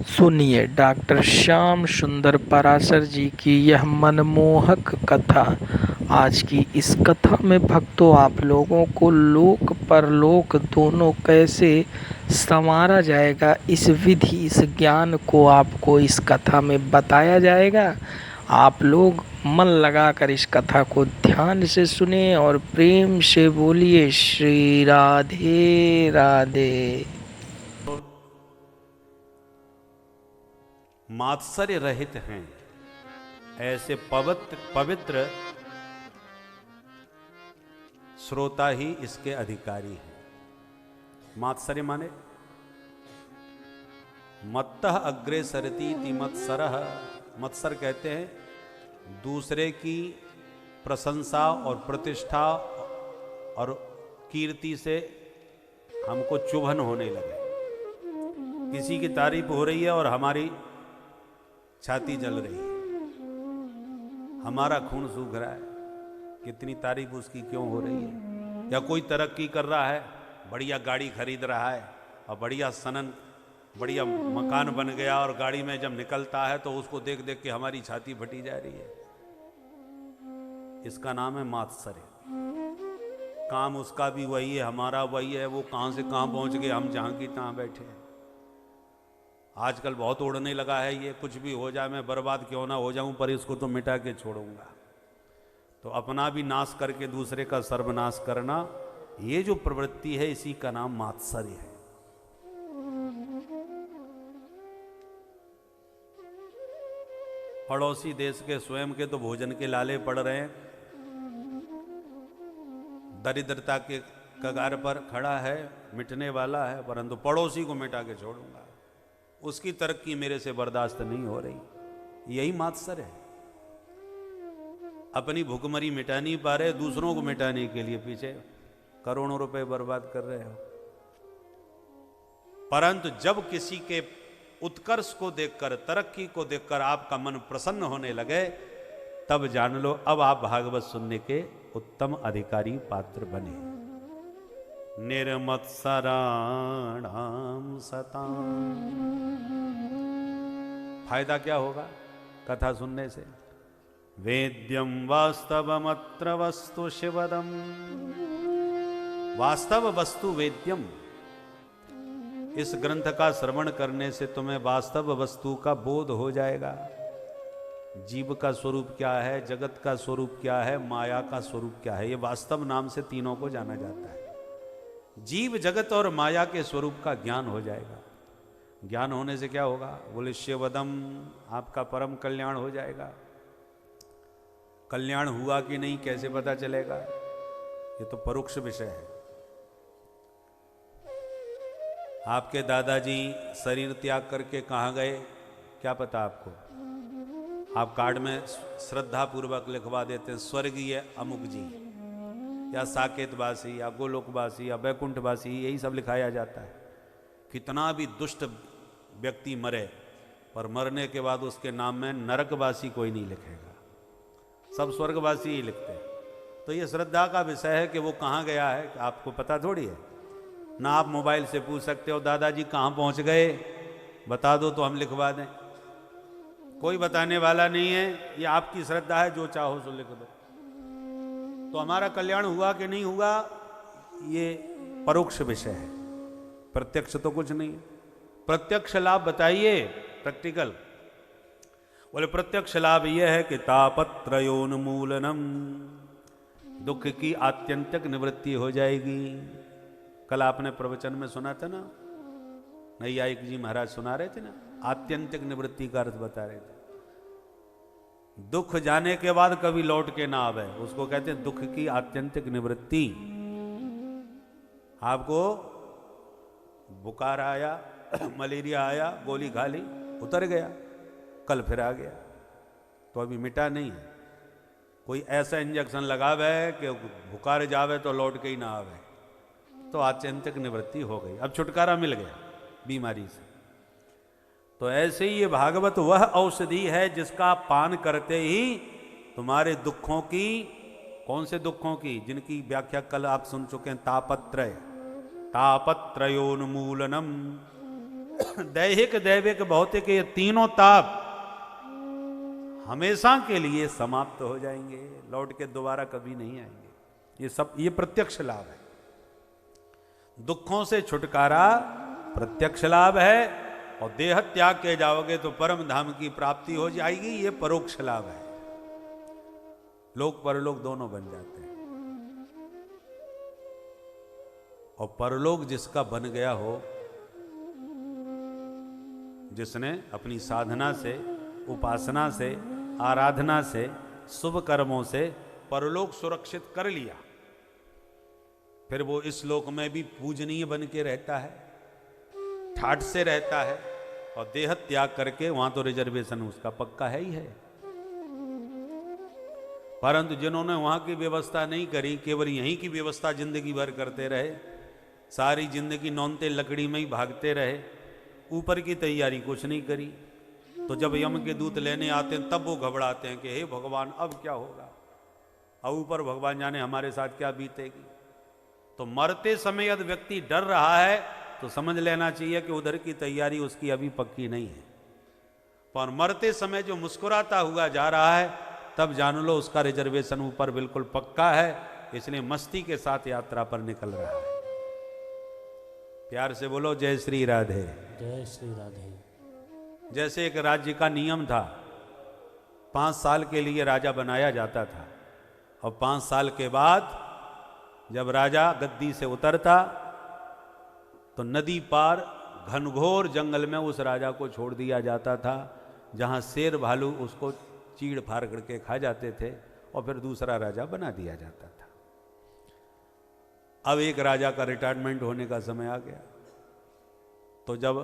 सुनिए डॉक्टर श्याम सुंदर पराशर जी की यह मनमोहक कथा। आज की इस कथा में भक्तों आप लोगों को लोक परलोक दोनों कैसे संवारा जाएगा, इस विधि इस ज्ञान को आपको इस कथा में बताया जाएगा। आप लोग मन लगाकर इस कथा को ध्यान से सुने और प्रेम से बोलिए श्री राधे राधे। मात्सर्य रहित हैं ऐसे पवित्र पवित्र श्रोता ही इसके अधिकारी हैं। मात्सर्य माने मत्तः अग्रे सरती ति मत्सरः। मत्सर कहते हैं दूसरे की प्रशंसा और प्रतिष्ठा और कीर्ति से हमको चुभन होने लगे। किसी की तारीफ हो रही है और हमारी छाती जल रही है, हमारा खून सूख रहा है, कितनी तारीफ उसकी क्यों हो रही है। या कोई तरक्की कर रहा है, बढ़िया गाड़ी खरीद रहा है और बढ़िया सनन बढ़िया मकान बन गया और गाड़ी में जब निकलता है तो उसको देख देख के हमारी छाती फटी जा रही है। इसका नाम है मात्सर्य। काम उसका भी वही है, हमारा वही है। वो कहां से कहां पहुंच गए, हम जहां की तहां बैठे हैं। आजकल बहुत उड़ने लगा है ये, कुछ भी हो जाए मैं बर्बाद क्यों ना हो जाऊं पर इसको तो मिटा के छोड़ूंगा। तो अपना भी नाश करके दूसरे का सर्वनाश करना, ये जो प्रवृत्ति है इसी का नाम मात्सर्य है। पड़ोसी देश के स्वयं के तो भोजन के लाले पड़ रहे हैं, दरिद्रता के कगार पर खड़ा है, मिटने वाला है, परंतु पड़ोसी को मिटा के छोड़ूंगा, उसकी तरक्की मेरे से बर्दाश्त नहीं हो रही। यही मात्सर्य है। अपनी भुखमरी मिटा नहीं पा रहे, दूसरों को मिटाने के लिए पीछे करोड़ों रुपए बर्बाद कर रहे हो। परंतु जब किसी के उत्कर्ष को देखकर, तरक्की को देखकर आपका मन प्रसन्न होने लगे, तब जान लो अब आप भागवत सुनने के उत्तम अधिकारी पात्र बने। निर्मत्सराणाम सताम। फायदा क्या होगा कथा सुनने से? वेद्यम वास्तवमत्र वस्तु शिवदम। वास्तव वस्तु वेद्यम। इस ग्रंथ का श्रवण करने से तुम्हें वास्तव वस्तु का बोध हो जाएगा। जीव का स्वरूप क्या है, जगत का स्वरूप क्या है, माया का स्वरूप क्या है, ये वास्तव नाम से तीनों को जाना जाता है। जीव जगत और माया के स्वरूप का ज्ञान हो जाएगा। ज्ञान होने से क्या होगा? बोले शिवदम, आपका परम कल्याण हो जाएगा। कल्याण हुआ कि नहीं कैसे पता चलेगा? ये तो परोक्ष विषय है। आपके दादाजी शरीर त्याग करके कहाँ गए क्या पता आपको? आप कार्ड में श्रद्धा पूर्वक लिखवा देते हैं स्वर्गीय अमुक जी, या साकेतवासी, या गोलोकवासी, या बैकुंठवासी, यही सब लिखाया जाता है। कितना भी दुष्ट व्यक्ति मरे, पर मरने के बाद उसके नाम में नरकवासी कोई नहीं लिखेगा, सब स्वर्गवासी ही लिखते हैं। तो ये श्रद्धा का विषय है कि वो कहाँ गया है आपको पता थोड़ी है ना। आप मोबाइल से पूछ सकते हो दादाजी कहाँ पहुँच गए, बता दो तो हम लिखवा दें। कोई बताने वाला नहीं है, ये आपकी श्रद्धा है, जो चाहो सो लिख दो। तो हमारा कल्याण हुआ कि नहीं हुआ ये परोक्ष विषय है, प्रत्यक्ष तो कुछ नहीं है। प्रत्यक्ष लाभ बताइए, प्रैक्टिकल। बोले प्रत्यक्ष लाभ यह है कि तापत्रयोन्मूलनम, दुख की आत्यंतिक निवृत्ति हो जाएगी। कल आपने प्रवचन में सुना था ना, नैयायिक जी महाराज सुना रहे थे ना, आत्यंतिक निवृत्ति का अर्थ बता रहे थे। दुख जाने के बाद कभी लौट के ना आवे, उसको कहते हैं दुख की आत्यंतिक निवृत्ति। आपको बुखार आया, मलेरिया आया, गोली खा ली, उतर गया, कल फिर आ गया, तो अभी मिटा नहीं है। कोई ऐसा इंजेक्शन लगावे कि बुखार जावे तो लौट के ही ना आवे, तो आत्यंतिक निवृत्ति हो गई, अब छुटकारा मिल गया बीमारी से। तो ऐसे ही ये भागवत वह औषधि है जिसका पान करते ही तुम्हारे दुखों की, कौन से दुखों की? जिनकी व्याख्या कल आप सुन चुके हैं, तापत्रय, तापत्रयोन्मूलनम। दैहिक, दैविक, भौतिक, ये तीनों ताप हमेशा के लिए समाप्त हो जाएंगे, लौट के दोबारा कभी नहीं आएंगे। ये प्रत्यक्ष लाभ है। दुखों से छुटकारा प्रत्यक्ष लाभ है, और देह त्याग के जाओगे तो परम धाम की प्राप्ति हो जाएगी, ये परोक्ष लाभ है। लोक परलोक दोनों बन जाते हैं। और परलोक जिसका बन गया हो, जिसने अपनी साधना से, उपासना से, आराधना से, शुभ कर्मों से परलोक सुरक्षित कर लिया, फिर वो इस लोक में भी पूजनीय बन के रहता है, ठाठ से रहता है, और देह त्याग करके वहां तो रिजर्वेशन उसका पक्का है ही है। परंतु जिन्होंने वहां की व्यवस्था नहीं करी, केवल यहीं की व्यवस्था जिंदगी भर करते रहे, सारी जिंदगी नौनते लकड़ी में ही भागते रहे, ऊपर की तैयारी कुछ नहीं करी, तो जब यम के दूत लेने आते हैं तब वो घबराते हैं कि हे भगवान अब क्या होगा, अब ऊपर भगवान जाने हमारे साथ क्या बीतेगी। तो मरते समय यदि व्यक्ति डर रहा है तो समझ लेना चाहिए कि उधर की तैयारी उसकी अभी पक्की नहीं है। पर मरते समय जो मुस्कुराता हुआ जा रहा है, तब जान लो उसका रिजर्वेशन ऊपर बिल्कुल पक्का है, इसलिए मस्ती के साथ यात्रा पर निकल रहा है। प्यार से बोलो जय श्री राधे। जय श्री राधे। जैसे एक राज्य का नियम था, 5 साल के लिए राजा बनाया जाता था, और 5 साल के बाद जब राजा गद्दी से उतरता तो नदी पार घनघोर जंगल में उस राजा को छोड़ दिया जाता था, जहां शेर भालू उसको चीड़ फाड़ करके खा जाते थे, और फिर दूसरा राजा बना दिया जाता था। अब एक राजा का रिटायरमेंट होने का समय आ गया, तो जब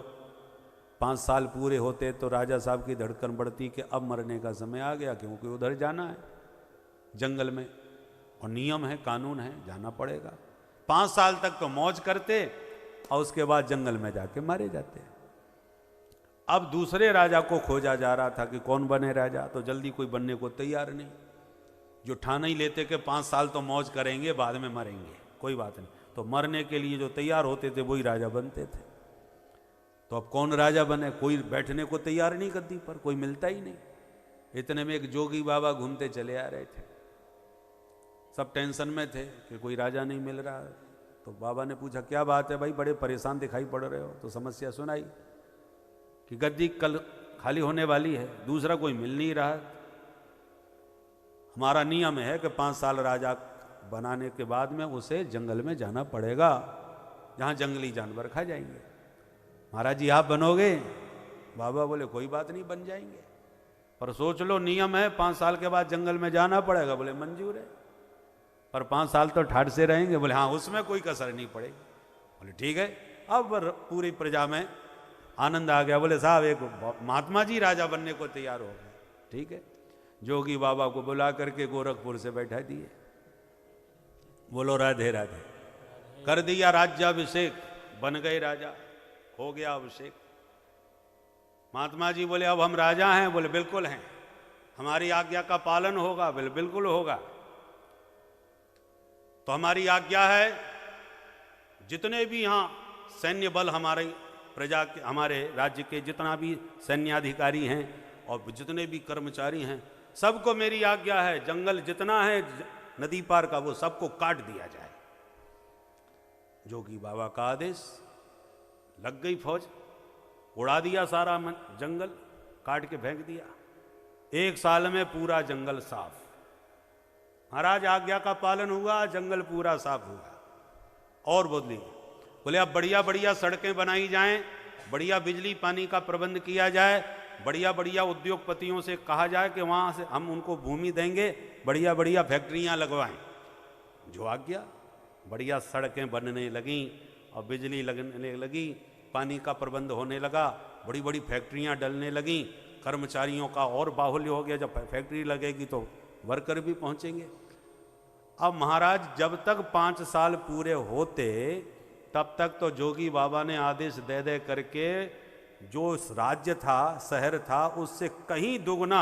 5 साल पूरे होते तो राजा साहब की धड़कन बढ़ती कि अब मरने का समय आ गया, क्योंकि उधर जाना है जंगल में, और नियम है, कानून है, जाना पड़ेगा। 5 साल तक तो मौज करते, और उसके बाद जंगल में जाके मारे जाते। अब दूसरे राजा को खोजा जा रहा था कि कौन बने राजा, तो जल्दी कोई बनने को तैयार नहीं। जो ठान ही लेते कि 5 साल तो मौज करेंगे, बाद में मरेंगे, कोई बात नहीं, तो मरने के लिए जो तैयार होते थे वही राजा बनते थे। तो अब कौन राजा बने, कोई बैठने को तैयार नहीं गद्दी पर, कोई मिलता ही नहीं। इतने में एक जोगी बाबा घूमते चले आ रहे थे, सब टेंशन में थे कि कोई राजा नहीं मिल रहा। तो बाबा ने पूछा क्या बात है भाई, बड़े परेशान दिखाई पड़ रहे हो। तो समस्या सुनाई कि गद्दी कल खाली होने वाली है, दूसरा कोई मिल नहीं रहा। हमारा नियम है कि 5 साल राजा बनाने के बाद में उसे जंगल में जाना पड़ेगा, जहां जंगली जानवर खा जाएंगे। महाराज जी आप बनोगे? बाबा बोले कोई बात नहीं, बन जाएंगे, पर सोच लो नियम है 5 साल के बाद जंगल में जाना पड़ेगा। बोले मंजूर है, पर 5 साल तो ठाठ से रहेंगे। बोले हाँ, उसमें कोई कसर नहीं पड़ेगी। बोले ठीक है। अब पूरी प्रजा में आनंद आ गया। बोले साहब एक महात्मा जी राजा बनने को तैयार हो गए। ठीक है, जोगी बाबा को बुला करके गोरखपुर से बैठा दिए। बोलो राधे राधे। कर दिया राज्याभिषेक, बन गए राजा, हो गया अभिषेक। महात्मा जी बोले अब हम राजा हैं? बोले बिल्कुल हैं। हमारी आज्ञा का पालन होगा? बोले बिल्कुल होगा। तो हमारी आज्ञा है जितने भी यहां सैन्य बल हमारे प्रजा के, हमारे राज्य के जितना भी सैन्याधिकारी हैं और जितने भी कर्मचारी हैं, सबको मेरी आज्ञा है जंगल जितना है नदी पार का वो सबको काट दिया जाए। जोगी बाबा का आदेश, लग गई फौज, उड़ा दिया सारा जंगल, काट के फेंक दिया। 1 साल में पूरा जंगल साफ। महाराज आज्ञा का पालन हुआ, जंगल पूरा साफ हुआ। और बदली बोले अब बढ़िया बढ़िया सड़कें बनाई जाएं, बढ़िया बिजली पानी का प्रबंध किया जाए, बढ़िया बढ़िया उद्योगपतियों से कहा जाए कि वहां से हम उनको भूमि देंगे, बढ़िया बढ़िया फैक्ट्रियां लगवाएं। जो आज्ञा, बढ़िया सड़कें बनने लगीं और बिजली लगने लगी, पानी का प्रबंध होने लगा, बड़ी बड़ी फैक्ट्रियां डलने लगीं, कर्मचारियों का और बाहुल्य हो गया। जब फैक्ट्री लगेगी तो वर्कर भी पहुंचेंगे। अब महाराज जब तक 5 साल पूरे होते तब तक तो जोगी बाबा ने आदेश दे दे करके जो राज्य था, शहर था, उससे कहीं दुगना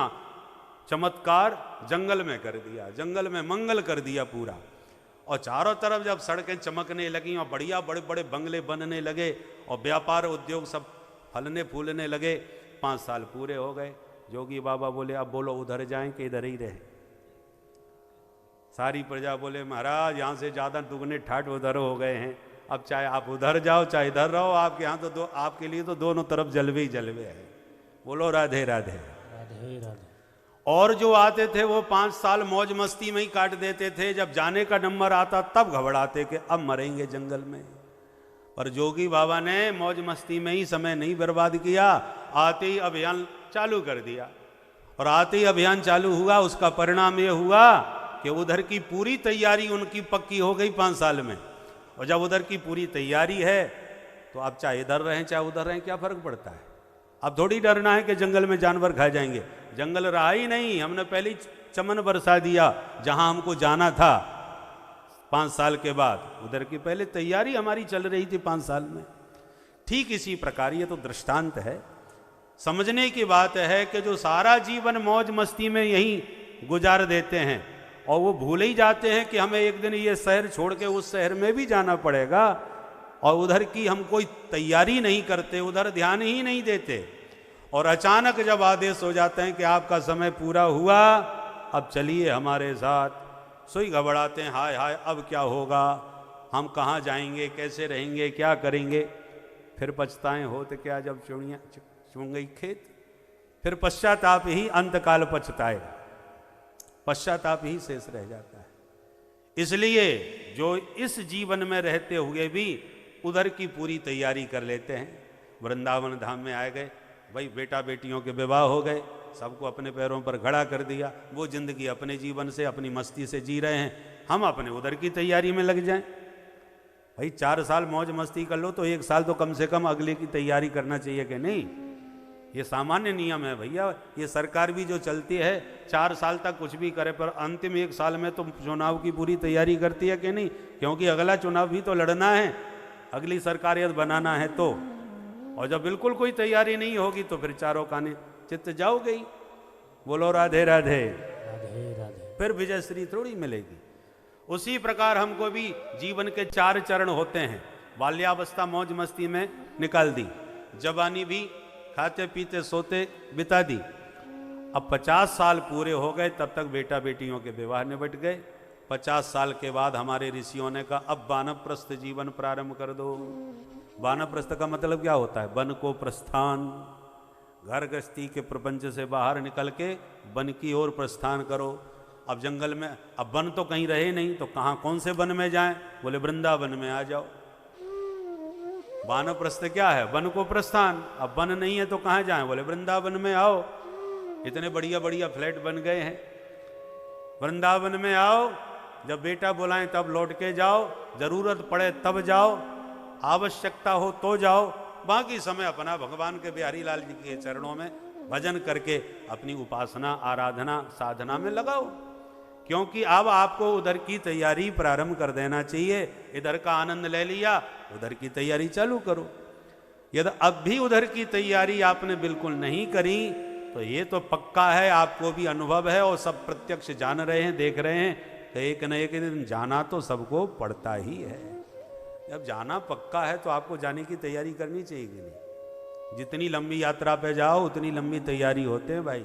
चमत्कार जंगल में कर दिया, जंगल में मंगल कर दिया पूरा। और चारों तरफ जब सड़कें चमकने लगीं और बढ़िया बड़े बड़े बंगले बनने लगे और व्यापार उद्योग सब फलने फूलने लगे। 5 साल पूरे हो गए। जोगी बाबा बोले अब बोलो उधर जाएं कि इधर ही रहे। सारी प्रजा बोले महाराज यहाँ से ज़्यादा दुगने ठाठ उधर हो गए हैं, अब चाहे आप उधर जाओ चाहे इधर रहो, आपके यहाँ तो आपके लिए तो दोनों तरफ जलवे ही जलवे है। बोलो राधे राधे। राधे राधे। और जो आते थे वो 5 साल मौज मस्ती में ही काट देते थे, जब जाने का नंबर आता तब घबराते कि अब मरेंगे जंगल में। पर जोगी बाबा ने मौज मस्ती में ही समय नहीं बर्बाद किया, आते ही अभियान चालू कर दिया। और आते ही अभियान चालू हुआ, उसका परिणाम ये हुआ कि उधर की पूरी तैयारी उनकी पक्की हो गई 5 साल में। और जब उधर की पूरी तैयारी है तो अब चाहे इधर रहें चाहे उधर रहें, क्या फर्क पड़ता है। अब थोड़ी डरना है कि जंगल में जानवर खा जाएंगे। जंगल रहा ही नहीं, हमने पहले ही चमन बरसा दिया जहां हमको जाना था 5 साल के बाद। उधर की पहले तैयारी हमारी चल रही थी 5 साल में। ठीक इसी प्रकार ये तो दृष्टांत है, समझने की बात है कि जो सारा जीवन मौज मस्ती में यहीं गुजार देते हैं और वो भूल ही जाते हैं कि हमें एक दिन ये शहर छोड़ के उस शहर में भी जाना पड़ेगा, और उधर की हम कोई तैयारी नहीं करते, उधर ध्यान ही नहीं देते। और अचानक जब आदेश हो जाते हैं कि आपका समय पूरा हुआ, अब चलिए हमारे साथ, सोई घबराते हैं, हाय हाय अब क्या होगा, हम कहाँ जाएंगे, कैसे रहेंगे, क्या करेंगे। फिर पछताएं होते क्या जब चुड़ियाँ चुन गई खेत। फिर पश्चाताप ही अंतकाल पछताए, पश्चाताप ही शेष रह जाता है। इसलिए जो इस जीवन में रहते हुए भी उधर की पूरी तैयारी कर लेते हैं। वृंदावन धाम में आ गए, भाई बेटा बेटियों के विवाह हो गए, सबको अपने पैरों पर खड़ा कर दिया, वो जिंदगी अपने जीवन से अपनी मस्ती से जी रहे हैं, हम अपने उधर की तैयारी में लग जाएं। भाई 4 साल मौज मस्ती कर लो तो 1 साल तो कम से कम अगले की तैयारी करना चाहिए कि नहीं। ये सामान्य नियम है भैया। ये सरकार भी जो चलती है 4 साल तक कुछ भी करे, पर अंतिम 1 साल में तो चुनाव की पूरी तैयारी करती है कि नहीं, क्योंकि अगला चुनाव भी तो लड़ना है, अगली सरकार यदि बनाना है तो। और जब बिल्कुल कोई तैयारी नहीं होगी तो फिर चारों काने चित्त जाओ गई। बोलो राधे राधे। राधे राधे। फिर विजय श्री थोड़ी मिलेगी। उसी प्रकार हमको भी जीवन के 4 चरण होते हैं। बाल्यावस्था मौज मस्ती में निकाल दी, जवानी भी खाते पीते सोते बिता दी। अब 50 साल पूरे हो गए, तब तक बेटा बेटियों के विवाह निपट गए। 50 साल के बाद हमारे ऋषियों ने कहा अब वानप्रस्थ जीवन प्रारंभ कर दो। वानप्रस्थ का मतलब क्या होता है? वन को प्रस्थान, घर गृहस्थी के प्रपंच से बाहर निकल के वन की ओर प्रस्थान करो। अब जंगल में, अब वन तो कहीं रहे नहीं तो कहाँ कौन से वन में जाएं? बोले वृंदावन में आ जाओ। वानप्रस्थ क्या है? वन को प्रस्थान। अब वन नहीं है तो कहाँ जाएं? बोले वृंदावन में आओ। इतने बढ़िया बढ़िया फ्लैट बन गए हैं, वृंदावन में आओ। जब बेटा बुलाएं तब लौट के जाओ, जरूरत पड़े तब जाओ, आवश्यकता हो तो जाओ, बाकी समय अपना भगवान के बिहारी लाल जी के चरणों में भजन करके अपनी उपासना आराधना साधना में लगाओ। क्योंकि अब आपको उधर की तैयारी प्रारंभ कर देना चाहिए। इधर का आनंद ले लिया, उधर की तैयारी चालू करो। यदि अब भी उधर की तैयारी आपने बिल्कुल नहीं करी तो ये तो पक्का है, आपको भी अनुभव है और सब प्रत्यक्ष जान रहे हैं, देख रहे हैं कि एक न एक दिन जाना तो सबको पड़ता ही है। जब जाना पक्का है तो आपको जाने की तैयारी करनी चाहिए कि नहीं। जितनी लंबी यात्रा पे जाओ उतनी लंबी तैयारी होते हैं भाई।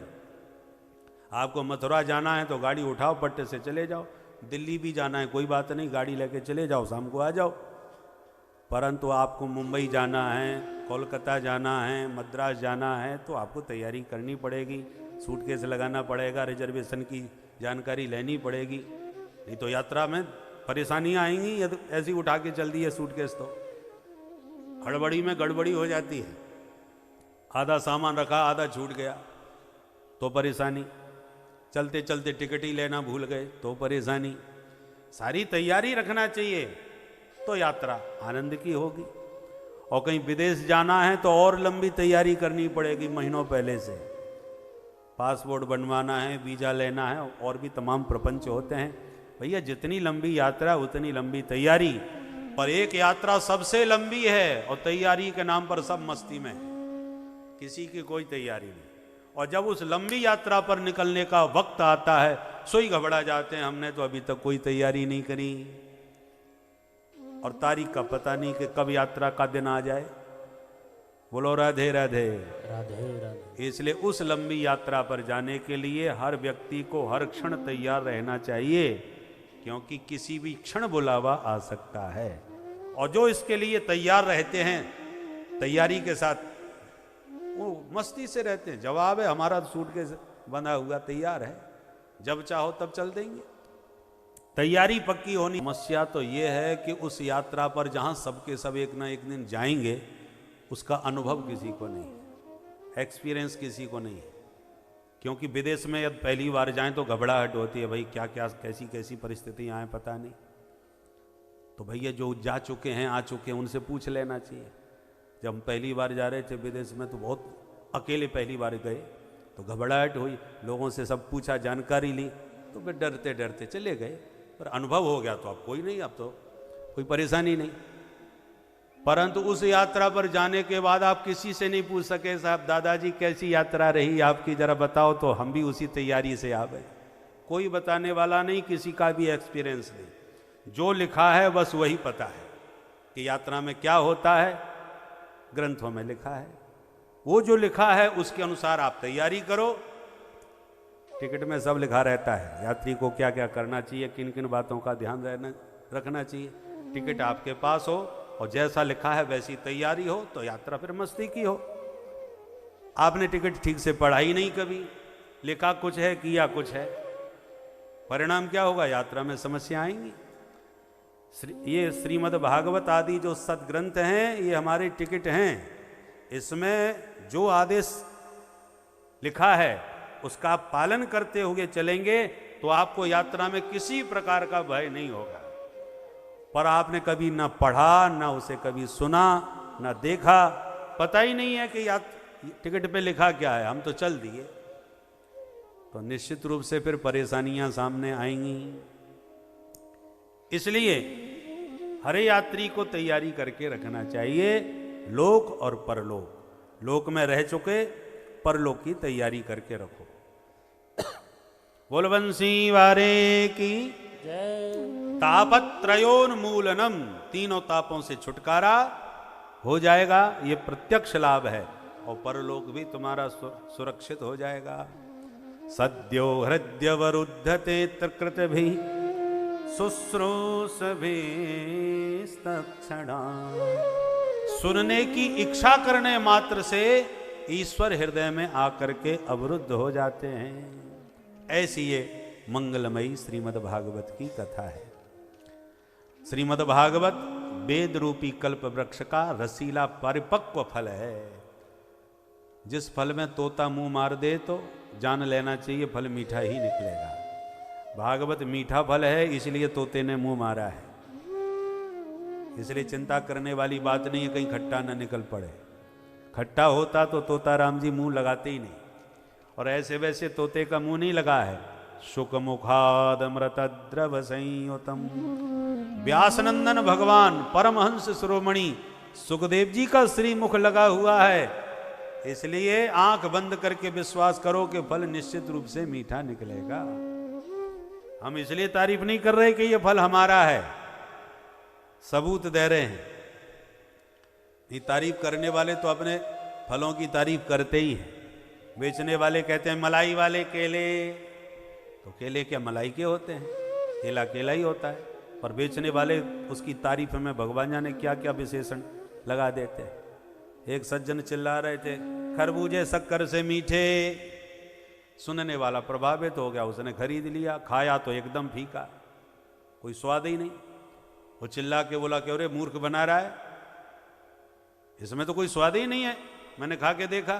आपको मथुरा जाना है तो गाड़ी उठाओ, पट्टे से चले जाओ। दिल्ली भी जाना है कोई बात नहीं, गाड़ी लेके चले जाओ, शाम को आ जाओ। परंतु आपको मुंबई जाना है, कोलकाता जाना है, मद्रास जाना है तो आपको तैयारी करनी पड़ेगी। सूटकेस लगाना पड़ेगा, रिजर्वेशन की जानकारी लेनी पड़ेगी, नहीं तो यात्रा में परेशानियां आएंगी। यदि ऐसी उठा के चल दी है सूटकेस तो हड़बड़ी में गड़बड़ी हो जाती है। आधा सामान रखा, आधा छूट गया तो परेशानी। चलते चलते टिकट ही लेना भूल गए तो परेशानी। सारी तैयारी रखना चाहिए तो यात्रा आनंद की होगी। और कहीं विदेश जाना है तो और लंबी तैयारी करनी पड़ेगी, महीनों पहले से पासपोर्ट बनवाना है, वीजा लेना है, और भी तमाम प्रपंच होते हैं। भैया जितनी लंबी यात्रा उतनी लंबी तैयारी। पर एक यात्रा सबसे लंबी है और तैयारी के नाम पर सब मस्ती में, किसी की कोई तैयारी नहीं। और जब उस लंबी यात्रा पर निकलने का वक्त आता है सोई घबरा जाते हैं, हमने तो अभी तक कोई तैयारी नहीं करी और तारीख का पता नहीं कि कब यात्रा का दिन आ जाए। बोलो राधे राधे। राधे राधे। इसलिए उस लंबी यात्रा पर जाने के लिए हर व्यक्ति को हर क्षण तैयार रहना चाहिए, क्योंकि किसी भी क्षण बुलावा आ सकता है। और जो इसके लिए तैयार रहते हैं, तैयारी के साथ, वो मस्ती से रहते हैं। जवाब है हमारा सूटकेस बंधा हुआ तैयार है, जब चाहो तब चल देंगे। तैयारी पक्की होनी। समस्या तो ये है कि उस यात्रा पर जहां सबके सब एक ना एक दिन जाएंगे, उसका अनुभव किसी को नहीं है, एक्सपीरियंस किसी को नहीं है। क्योंकि विदेश में यदि पहली बार जाएं तो घबराहट होती है, भाई क्या क्या कैसी कैसी परिस्थितियां आए पता नहीं। तो भैया जो जा चुके हैं, आ चुके हैं, उनसे पूछ लेना चाहिए। जब हम पहली बार जा रहे थे विदेश में तो बहुत अकेले पहली बार गए, तो घबराहट हुई, लोगों से सब पूछा, जानकारी ली, तो फिर डरते डरते चले गए। पर अनुभव हो गया तो अब कोई नहीं, अब तो कोई परेशानी नहीं। परंतु उस यात्रा पर जाने के बाद आप किसी से नहीं पूछ सके, साहब दादाजी कैसी यात्रा रही आपकी, जरा बताओ, तो हम भी उसी तैयारी से आ गए। कोई बताने वाला नहीं, किसी का भी एक्सपीरियंस नहीं। जो लिखा है बस वही पता है कि यात्रा में क्या होता है, ग्रंथों में लिखा है। वो जो लिखा है उसके अनुसार आप तैयारी करो। टिकट में सब लिखा रहता है, यात्री को क्या क्या करना चाहिए, किन किन बातों का ध्यान रखना चाहिए। टिकट आपके पास हो और जैसा लिखा है वैसी तैयारी हो, तो यात्रा फिर मस्ती की हो। आपने टिकट ठीक से पढ़ा ही नहीं, कभी लिखा कुछ है, किया कुछ है, परिणाम क्या होगा? यात्रा में समस्या आएंगी। ये श्रीमद् भागवत आदि जो सदग्रंथ हैं, ये हमारे टिकट हैं। इसमें जो आदेश लिखा है उसका आप पालन करते हुए चलेंगे तो आपको यात्रा में किसी प्रकार का भय नहीं होगा। पर आपने कभी ना पढ़ा, ना उसे कभी सुना, ना देखा, पता ही नहीं है कि टिकट पे लिखा क्या है, हम तो चल दिए, तो निश्चित रूप से फिर परेशानियां सामने आएंगी। इसलिए हर यात्री को तैयारी करके रखना चाहिए, लोक और परलोक। लोक में रह चुके, परलोक की तैयारी करके रखो। बोल बंसी वारे की जय। तापत्रयोन्मूलनम, तीनों तापों से छुटकारा हो जाएगा, ये प्रत्यक्ष लाभ है। और परलोक भी तुम्हारा सुरक्षित हो जाएगा। सद्यो हृदयवरुद्धते तृकृत भी शुश्रूष भी स्तक्षणा। सुनने की इच्छा करने मात्र से ईश्वर हृदय में आकर के अवरुद्ध हो जाते हैं। ऐसी ये मंगलमयी श्रीमद् भागवत की कथा है। श्रीमद् भागवत वेद रूपी कल्प वृक्ष का रसीला परिपक्व फल है। जिस फल में तोता मुंह मार दे तो जान लेना चाहिए फल मीठा ही निकलेगा। भागवत मीठा फल है, इसलिए तोते ने मुंह मारा है। इसलिए चिंता करने वाली बात नहीं है कहीं खट्टा न निकल पड़े। खट्टा होता तो तोता राम जी मुंह लगाते ही नहीं, और ऐसे वैसे तोते का मुंह नहीं लगा है। शुक मुखाद अमृत द्रव संयुतम। व्यासनंदन भगवान परमहंस शिरोमणि सुखदेव जी का श्री मुख लगा हुआ है। इसलिए आंख बंद करके विश्वास करो कि फल निश्चित रूप से मीठा निकलेगा। हम इसलिए तारीफ नहीं कर रहे कि ये फल हमारा है, सबूत दे रहे हैं। ये तारीफ करने वाले तो अपने फलों की तारीफ करते ही हैं। बेचने वाले कहते हैं मलाई वाले केले, तो केले क्या मलाई के होते हैं? केला केला ही होता है। पर बेचने वाले उसकी तारीफ में भगवान जाने क्या क्या विशेषण लगा देते हैं। एक सज्जन चिल्ला रहे थे, खरबूजे शक्कर से मीठे। सुनने वाला प्रभावित हो गया, उसने खरीद लिया, खाया तो एकदम फीका, कोई स्वाद ही नहीं। वो चिल्ला के बोला कि अरे मूर्ख बना रहा है, इसमें तो कोई स्वाद ही नहीं है, मैंने खा के देखा।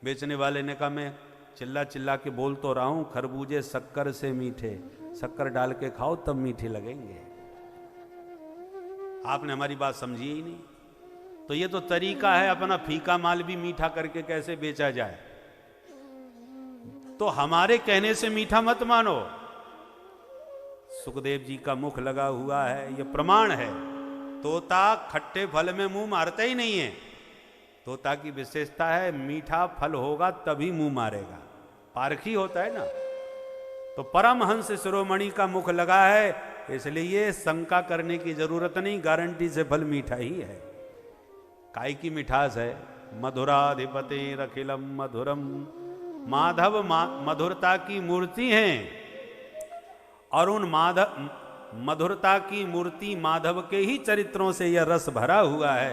बेचने वाले ने कहा मैं चिल्ला चिल्ला के बोल तो रहा हूं, खरबूजे शक्कर से मीठे, शक्कर डाल के खाओ तब मीठे लगेंगे। आपने हमारी बात समझी ही नहीं। तो ये तो तरीका है अपना फीका माल भी मीठा करके कैसे बेचा जाए। तो हमारे कहने से मीठा मत मानो। सुखदेव जी का मुख लगा हुआ है, ये प्रमाण है। तोता खट्टे फल में मुंह मारता ही नहीं है। तोता की विशेषता है मीठा फल होगा तभी मुंह मारेगा, पारखी होता है ना। तो परमहंस शिरोमणि का मुख लगा है, इसलिए शंका करने की जरूरत नहीं, गारंटी से फल मीठा ही है। काय की मिठास है, मधुराधिपति रखिलम मधुरम, माधव मधुरता की मूर्ति हैं, और उन मधुरता की मूर्ति माधव के ही चरित्रों से यह रस भरा हुआ है।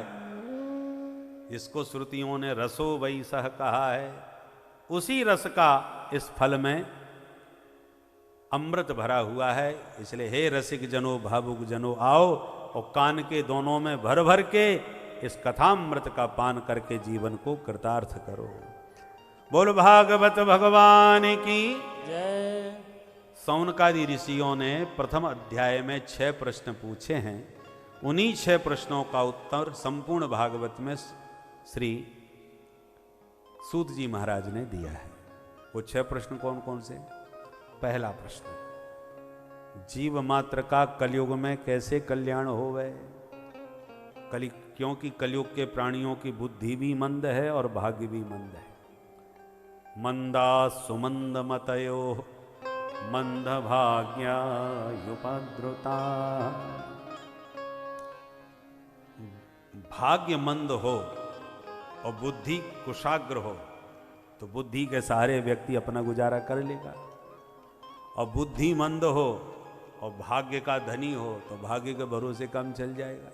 इसको श्रुतियों ने रसो वही सह कहा है। उसी रस का इस फल में अमृत भरा हुआ है। इसलिए हे रसिक जनो भावुक जनो आओ, और कान के दोनों में भर भर के इस कथामृत का पान करके जीवन को कृतार्थ करो। बोल भागवत भगवान की जय। सौनकादि ऋषियों ने प्रथम अध्याय में 6 प्रश्न पूछे हैं। उन्हीं 6 प्रश्नों का उत्तर संपूर्ण भागवत में श्री सूत जी महाराज ने दिया है। वो 6 प्रश्न कौन कौन से? पहला प्रश्न, जीव मात्र का कलयुग में कैसे कल्याण होवे? क्योंकि कलयुग के प्राणियों की बुद्धि भी मंद है और भाग्य भी मंद है। मंदा सुमंद मतयो मंद भाग्या युपद्रुता। भाग्य मंद हो और बुद्धि कुशाग्र हो तो बुद्धि के सहारे व्यक्ति अपना गुजारा कर लेगा, और बुद्धि मंद हो और भाग्य का धनी हो तो भाग्य के भरोसे कम चल जाएगा।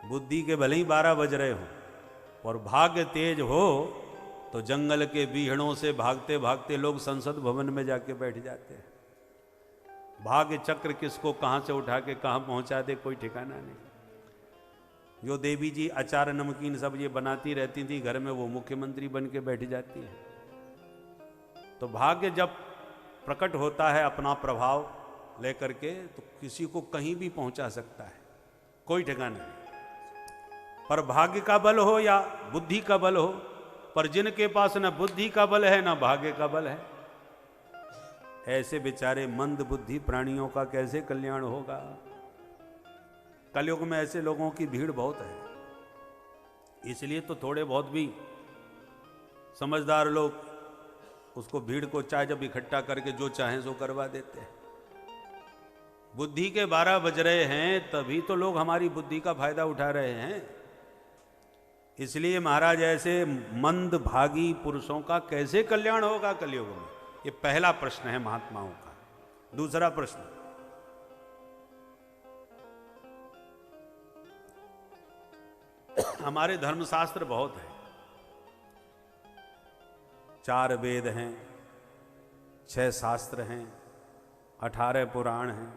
बुद्धि के भले ही 12 बज रहे हो और भाग्य तेज हो तो जंगल के बीहड़ों से भागते भागते लोग संसद भवन में जाके बैठ जाते हैं। भाग्य चक्र किसको कहां से उठा के कहां पहुंचा दे कोई ठिकाना नहीं। जो देवी जी अचार नमकीन सब ये बनाती रहती थी घर में, वो मुख्यमंत्री बन के बैठ जाती है। तो भाग्य जब प्रकट होता है अपना प्रभाव लेकर के तो किसी को कहीं भी पहुंचा सकता है, कोई ठिकाना नहीं। पर भाग्य का बल हो या बुद्धि का बल हो, पर जिनके पास न बुद्धि का बल है न भाग्य का बल है, ऐसे बेचारे मंद बुद्धि प्राणियों का कैसे कल्याण होगा? कलयुग में ऐसे लोगों की भीड़ बहुत है। इसलिए तो थोड़े बहुत भी समझदार लोग उसको भीड़ को चाहे जब इकट्ठा करके जो चाहें सो करवा देते हैं। बुद्धि के 12 बज रहे हैं तभी तो लोग हमारी बुद्धि का फायदा उठा रहे हैं। इसलिए महाराज ऐसे मंद भागी पुरुषों का कैसे कल्याण होगा कलयुग में? ये पहला प्रश्न है महात्माओं का। दूसरा प्रश्न, हमारे धर्मशास्त्र बहुत है। 4 वेद हैं, 6 शास्त्र हैं, 18 पुराण हैं।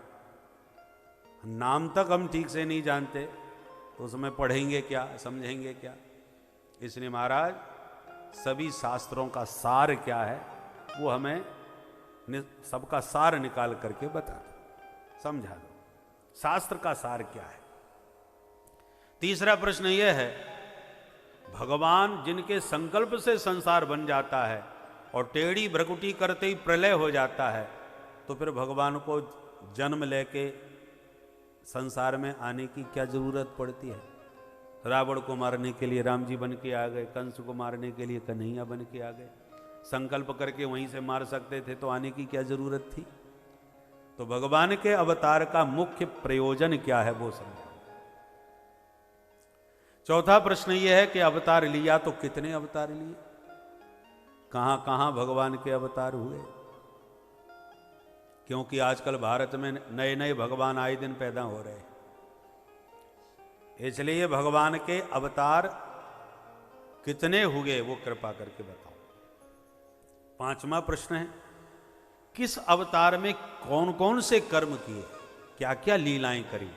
नाम तक हम ठीक से नहीं जानते तो उसमें पढ़ेंगे क्या, समझेंगे क्या? इसलिए महाराज सभी शास्त्रों का सार क्या है वो हमें सबका सार निकाल करके बता दो, समझा दो। शास्त्र का सार क्या है? तीसरा प्रश्न यह है, भगवान जिनके संकल्प से संसार बन जाता है और टेढ़ी भ्रकुटी करते ही प्रलय हो जाता है, तो फिर भगवान को जन्म लेके संसार में आने की क्या जरूरत पड़ती है? रावण को मारने के लिए राम जी बन के आ गए, कंस को मारने के लिए कन्हैया बन के आ गए। संकल्प करके वहीं से मार सकते थे तो आने की क्या जरूरत थी? तो भगवान के अवतार का मुख्य प्रयोजन क्या है वो समझो। चौथा प्रश्न यह है कि अवतार लिया तो कितने अवतार लिए, कहां कहां भगवान के अवतार हुए? क्योंकि आजकल भारत में नए नए भगवान आए दिन पैदा हो रहे हैं। इसलिए भगवान के अवतार कितने हुए वो कृपा करके बताओ। पांचवा प्रश्न है, किस अवतार में कौन कौन से कर्म किए, क्या क्या लीलाएं करी?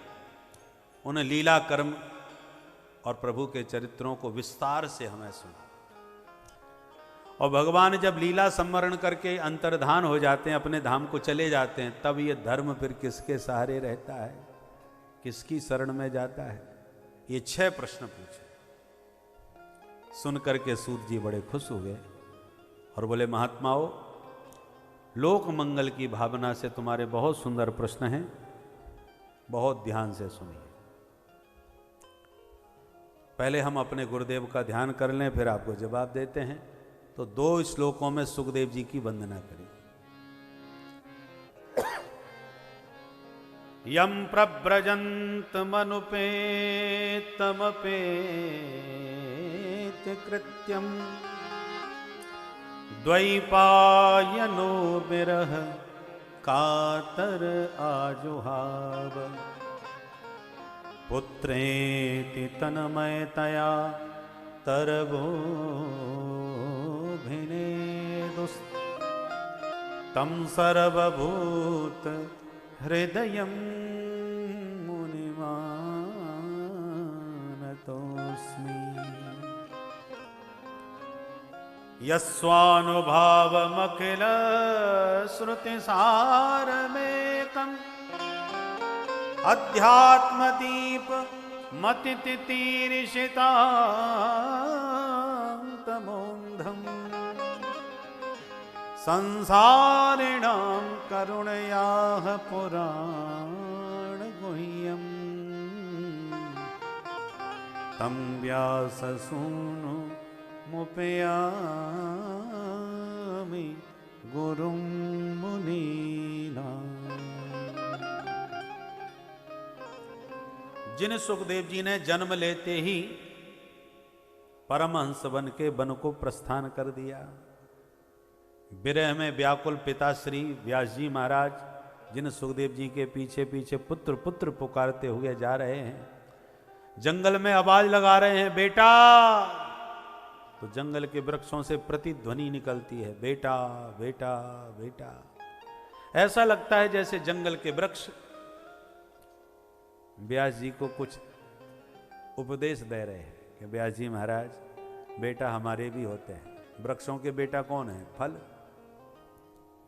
उन लीला कर्म और प्रभु के चरित्रों को विस्तार से हमें सुना। और भगवान जब लीला सम्मरण करके अंतर्धान हो जाते हैं, अपने धाम को चले जाते हैं, तब ये धर्म फिर किसके सहारे रहता है, किसकी शरण में जाता है? ये 6 प्रश्न पूछे। सुन करके सूत जी बड़े खुश हो गए और बोले, महात्माओं, लोक मंगल की भावना से तुम्हारे बहुत सुंदर प्रश्न हैं, बहुत ध्यान से सुनिए। पहले हम अपने गुरुदेव का ध्यान कर लें, फिर आपको जवाब देते हैं। तो 2 श्लोकों में सुखदेव जी की वंदना करें। यम प्रव्रजन्तमनुपेतमपेत कृत्यम द्वैपायनो विरह कातर आजुहाव पुत्रेति तन्मयतया तरवोभिनेदुस्तं सर्वभूत हृदयं मुनिमानतोऽस्मि यस्वानुभावमखिल श्रुतिसारमेकम् अध्यात्मदीप मतितितीर्षितान्तमोन्धम् संसारिणां करुणयाः पुराणगुह्यम् तं व्याससूनुमुपयामि गुरुं मुनीनाम्। जिन सुखदेव जी ने जन्म लेते ही परमहंस बन के वन को प्रस्थान कर दिया, विरह में व्याकुल पिताश्री व्यास जी महाराज जिन सुखदेव जी के पीछे पीछे पुत्र पुत्र पुकारते हुए जा रहे हैं, जंगल में आवाज लगा रहे हैं बेटा, तो जंगल के वृक्षों से प्रतिध्वनि निकलती है बेटा बेटा बेटा। ऐसा लगता है जैसे जंगल के वृक्ष व्यास जी को कुछ उपदेश दे रहे हैं कि व्यास जी महाराज बेटा हमारे भी होते हैं। वृक्षों के बेटा कौन है? फल।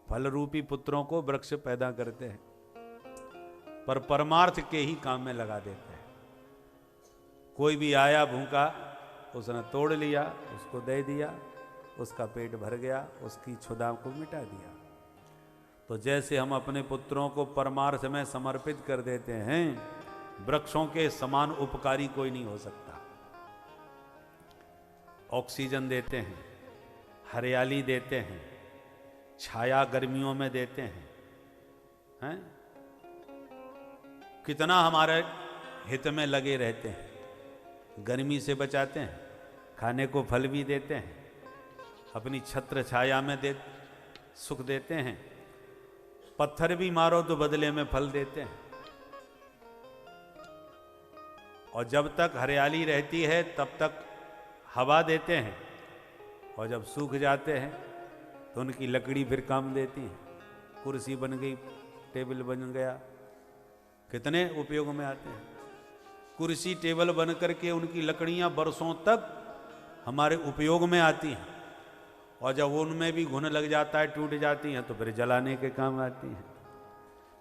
फल रूपी पुत्रों को वृक्ष पैदा करते हैं, पर परमार्थ के ही काम में लगा देते हैं। कोई भी आया भूखा, उसने तोड़ लिया, उसको दे दिया, उसका पेट भर गया, उसकी क्षुधा को मिटा दिया। तो जैसे हम अपने पुत्रों को परमार्थ में समर्पित कर देते हैं, वृक्षों के समान उपकारी कोई नहीं हो सकता। ऑक्सीजन देते हैं, हरियाली देते हैं, छाया गर्मियों में देते हैं, कितना हमारे हित में लगे रहते हैं, गर्मी से बचाते हैं, खाने को फल भी देते हैं, अपनी छत्र छाया में सुख देते हैं, पत्थर भी मारो तो बदले में फल देते हैं। और जब तक हरियाली रहती है तब तक हवा देते हैं, और जब सूख जाते हैं तो उनकी लकड़ी फिर काम देती है। कुर्सी बन गई, टेबल बन गया, कितने उपयोग में आते हैं। कुर्सी टेबल बन करके उनकी लकड़ियां बरसों तक हमारे उपयोग में आती हैं, और जब उनमें भी घुन लग जाता है, टूट जाती हैं, तो फिर जलाने के काम आती हैं।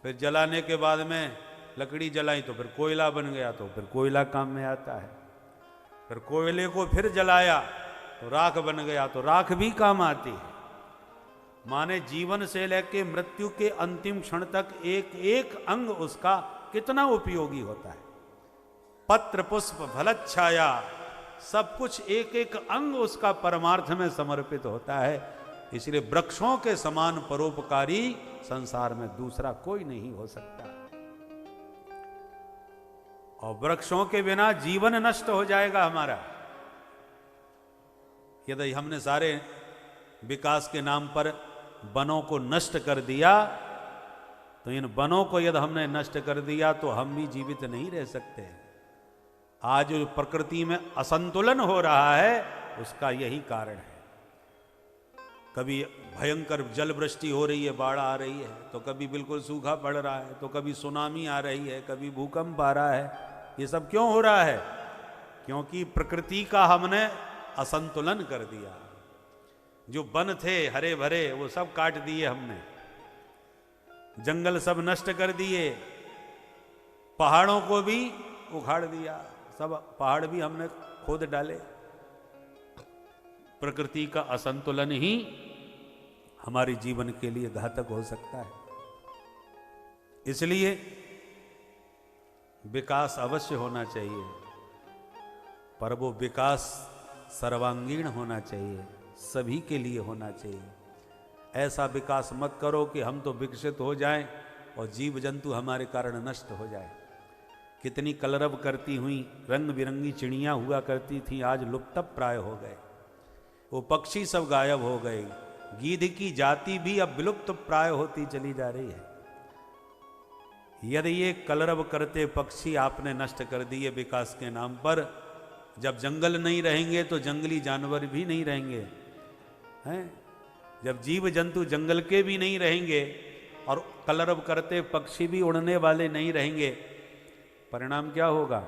फिर जलाने के बाद में लकड़ी जलाई तो फिर कोयला बन गया, तो फिर कोयला काम में आता है। फिर कोयले को फिर जलाया तो राख बन गया, तो राख भी काम आती है। माने जीवन से लेके मृत्यु के अंतिम क्षण तक एक एक अंग उसका कितना उपयोगी होता है। पत्र पुष्प फलच्छाया, सब कुछ एक एक अंग उसका परमार्थ में समर्पित होता है। इसलिए वृक्षों के समान परोपकारी संसार में दूसरा कोई नहीं हो सकता। और वृक्षों के बिना जीवन नष्ट हो जाएगा हमारा। यदि हमने सारे विकास के नाम पर वनों को नष्ट कर दिया, तो इन वनों को यदि हमने नष्ट कर दिया तो हम भी जीवित नहीं रह सकते। आज जो प्रकृति में असंतुलन हो रहा है उसका यही कारण है। कभी भयंकर जल वृष्टि हो रही है, बाढ़ आ रही है, तो कभी बिल्कुल सूखा पड़ रहा है, तो कभी सुनामी आ रही है, कभी भूकंप आ रहा है। ये सब क्यों हो रहा है? क्योंकि प्रकृति का हमने असंतुलन कर दिया। जो वन थे हरे भरे वो सब काट दिए हमने, जंगल सब नष्ट कर दिए, पहाड़ों को भी उखाड़ दिया, सब पहाड़ भी हमने खोद डाले। प्रकृति का असंतुलन ही हमारे जीवन के लिए घातक हो सकता है। इसलिए विकास अवश्य होना चाहिए, पर वो विकास सर्वांगीण होना चाहिए, सभी के लिए होना चाहिए। ऐसा विकास मत करो कि हम तो विकसित हो जाएं और जीव जंतु हमारे कारण नष्ट हो जाए। कितनी कलरव करती हुई रंग बिरंगी चिड़ियाँ हुआ करती थी, आज लुप्त प्राय हो गए। वो पक्षी सब गायब हो गए। गीध की जाति भी अब विलुप्त प्राय होती चली जा रही है। यदि ये कलरव करते पक्षी आपने नष्ट कर दिए विकास के नाम पर, जब जंगल नहीं रहेंगे तो जंगली जानवर भी नहीं रहेंगे, हैं? जब जीव जंतु जंगल के भी नहीं रहेंगे और कलरव करते पक्षी भी उड़ने वाले नहीं रहेंगे, परिणाम क्या होगा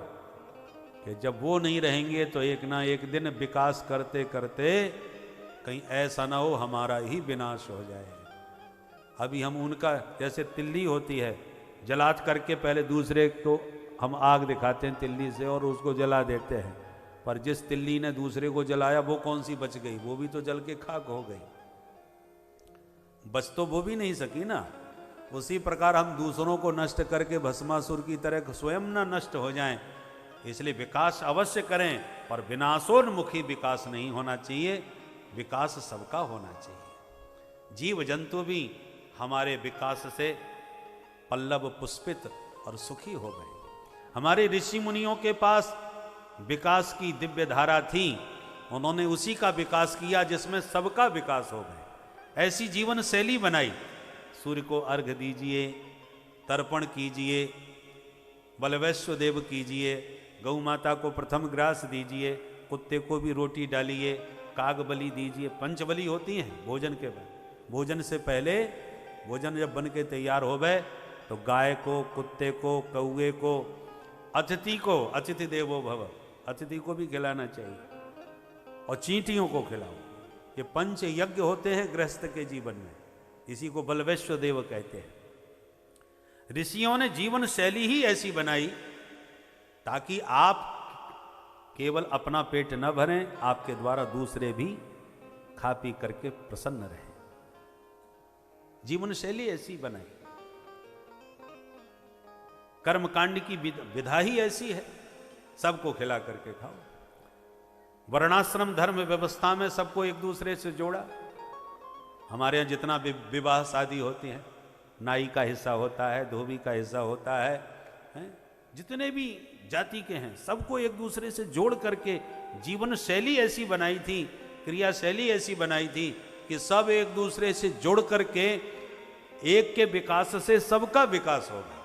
कि जब वो नहीं रहेंगे तो एक ना एक दिन विकास करते करते कहीं ऐसा ना हो हमारा ही विनाश हो जाए। अभी हम उनका, जैसे तिल्ली होती है, जलात करके पहले दूसरे को हम आग दिखाते हैं तिल्ली से और उसको जला देते हैं, पर जिस तिल्ली ने दूसरे को जलाया वो कौन सी बच गई? वो भी तो जल के खाक हो गई, बच तो वो भी नहीं सकी ना। उसी प्रकार हम दूसरों को नष्ट करके भस्मासुर की तरह स्वयं ना नष्ट हो जाएं। इसलिए विकास अवश्य करें, पर विनाशोन्मुखी विकास नहीं होना चाहिए, विकास सबका होना चाहिए। जीव जंतु भी हमारे विकास से पल्लव पुष्पित और सुखी हो गए। हमारे ऋषि मुनियों के पास विकास की दिव्य धारा थी, उन्होंने उसी का विकास किया जिसमें सबका विकास हो गए। ऐसी जीवन शैली बनाई, सूर्य को अर्घ्य दीजिए, तर्पण कीजिए, बलवैश्व देव कीजिए, गौ माता को प्रथम ग्रास दीजिए, कुत्ते को भी रोटी डालिए, काग बलि दीजिए। पंचबली होती हैं भोजन के बाद। भोजन से पहले भोजन जब बन के तैयार हो गए तो गाय को, कुत्ते को, कौए को, अतिथि को, अतिथि देवो भव, अतिथि को भी खिलाना चाहिए, और चींटियों को खिलाओ। ये पंच यज्ञ होते हैं गृहस्थ के जीवन में, इसी को बलवैश्व देव कहते हैं। ऋषियों ने जीवन शैली ही ऐसी बनाई ताकि आप केवल अपना पेट न भरें, आपके द्वारा दूसरे भी खा पी करके प्रसन्न रहें। जीवन शैली ऐसी बनाई, कर्मकांड की विधा ही ऐसी है, सबको खिला करके खाओ। वर्णाश्रम धर्म व्यवस्था में सबको एक दूसरे से जोड़ा। हमारे यहाँ जितना विवाह शादी होती है, नाई का हिस्सा होता है, धोबी का हिस्सा होता है, जितने भी जाति के हैं सबको एक दूसरे से जोड़ करके जीवन शैली ऐसी बनाई थी, क्रिया शैली ऐसी बनाई थी कि सब एक दूसरे से जोड़ करके एक के विकास से सबका विकास होगा।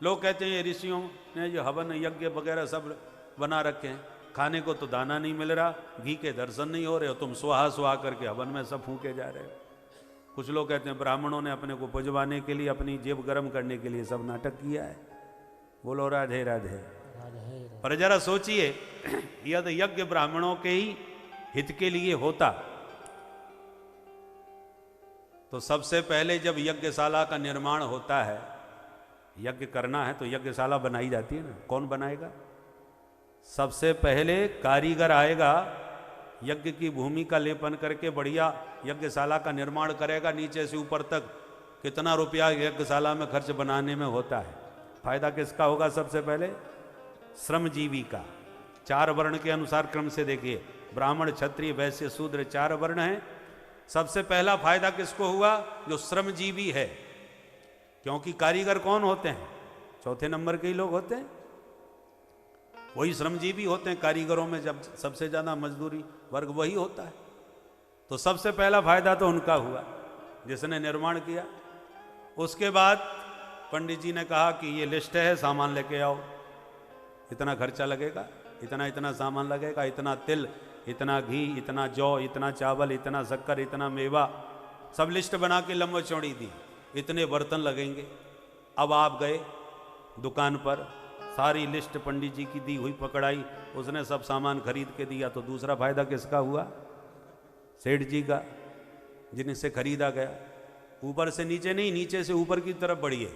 लोग कहते हैं ऋषियों ने जो हवन यज्ञ वगैरह सब बना रखे हैं, खाने को तो दाना नहीं मिल रहा, घी के दर्शन नहीं हो रहे हो, तुम सुहा सुहा करके हवन में सब फूके जा रहे हो। कुछ लोग कहते हैं ब्राह्मणों ने अपने को पुजवाने के लिए, अपनी जेब गर्म करने के लिए सब नाटक किया है। बोलो राधे राधे। पर जरा सोचिए, यदि यज्ञ ब्राह्मणों के ही हित के लिए होता तो सबसे पहले जब यज्ञशाला का निर्माण होता है, यज्ञ करना है तो यज्ञशाला बनाई जाती है ना, कौन बनाएगा? सबसे पहले कारीगर आएगा, यज्ञ की भूमि का लेपन करके बढ़िया यज्ञशाला का निर्माण करेगा। नीचे से ऊपर तक कितना रुपया यज्ञशाला में खर्च बनाने में होता है। फायदा किसका होगा? सबसे पहले श्रमजीवी का। 4 वर्ण के अनुसार क्रम से देखिए, ब्राह्मण, क्षत्रिय, वैश्य, शूद्र 4 वर्ण हैं। सबसे पहला फायदा किसको हुआ? जो श्रमजीवी है, क्योंकि कारीगर कौन होते हैं? चौथे नंबर के ही लोग होते हैं, वही श्रमजीवी होते हैं। कारीगरों में जब सबसे ज्यादा मजदूरी वर्ग वही होता है। तो सबसे पहला फायदा तो उनका हुआ जिसने निर्माण किया। उसके बाद पंडित जी ने कहा कि ये लिस्ट है, सामान लेके आओ, इतना खर्चा लगेगा, इतना इतना सामान लगेगा, इतना तिल, इतना घी, इतना जौ, इतना चावल, इतना शक्कर, इतना मेवा, सब लिस्ट बना के लंबा चौड़ी दी, इतने बर्तन लगेंगे। अब आप गए दुकान पर, सारी लिस्ट पंडित जी की दी हुई पकड़ाई, उसने सब सामान खरीद के दिया। तो दूसरा फायदा किसका हुआ? सेठ जी का, जिनसे खरीदा गया। ऊपर से नीचे नहीं, नीचे से ऊपर की तरफ बढ़िए।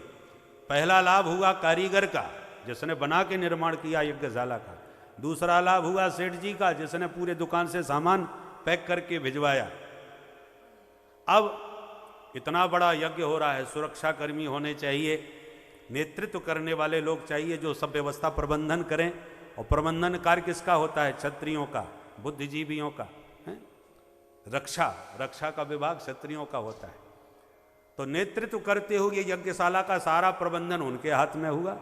पहला लाभ हुआ कारीगर का, जिसने बना के निर्माण किया यज्ञशाला का। दूसरा लाभ हुआ सेठ जी का, जिसने पूरे दुकान से सामान पैक करके भिजवाया। अब इतना बड़ा यज्ञ हो रहा है, सुरक्षा कर्मी होने चाहिए, नेतृत्व करने वाले लोग चाहिए जो सब व्यवस्था प्रबंधन करें। और प्रबंधन कार्य किसका होता है? क्षत्रियों का, बुद्धिजीवियों का। रक्षा का विभाग क्षत्रियों का होता है। तो नेतृत्व करते हुए यज्ञशाला का सारा प्रबंधन उनके हाथ में हुआ।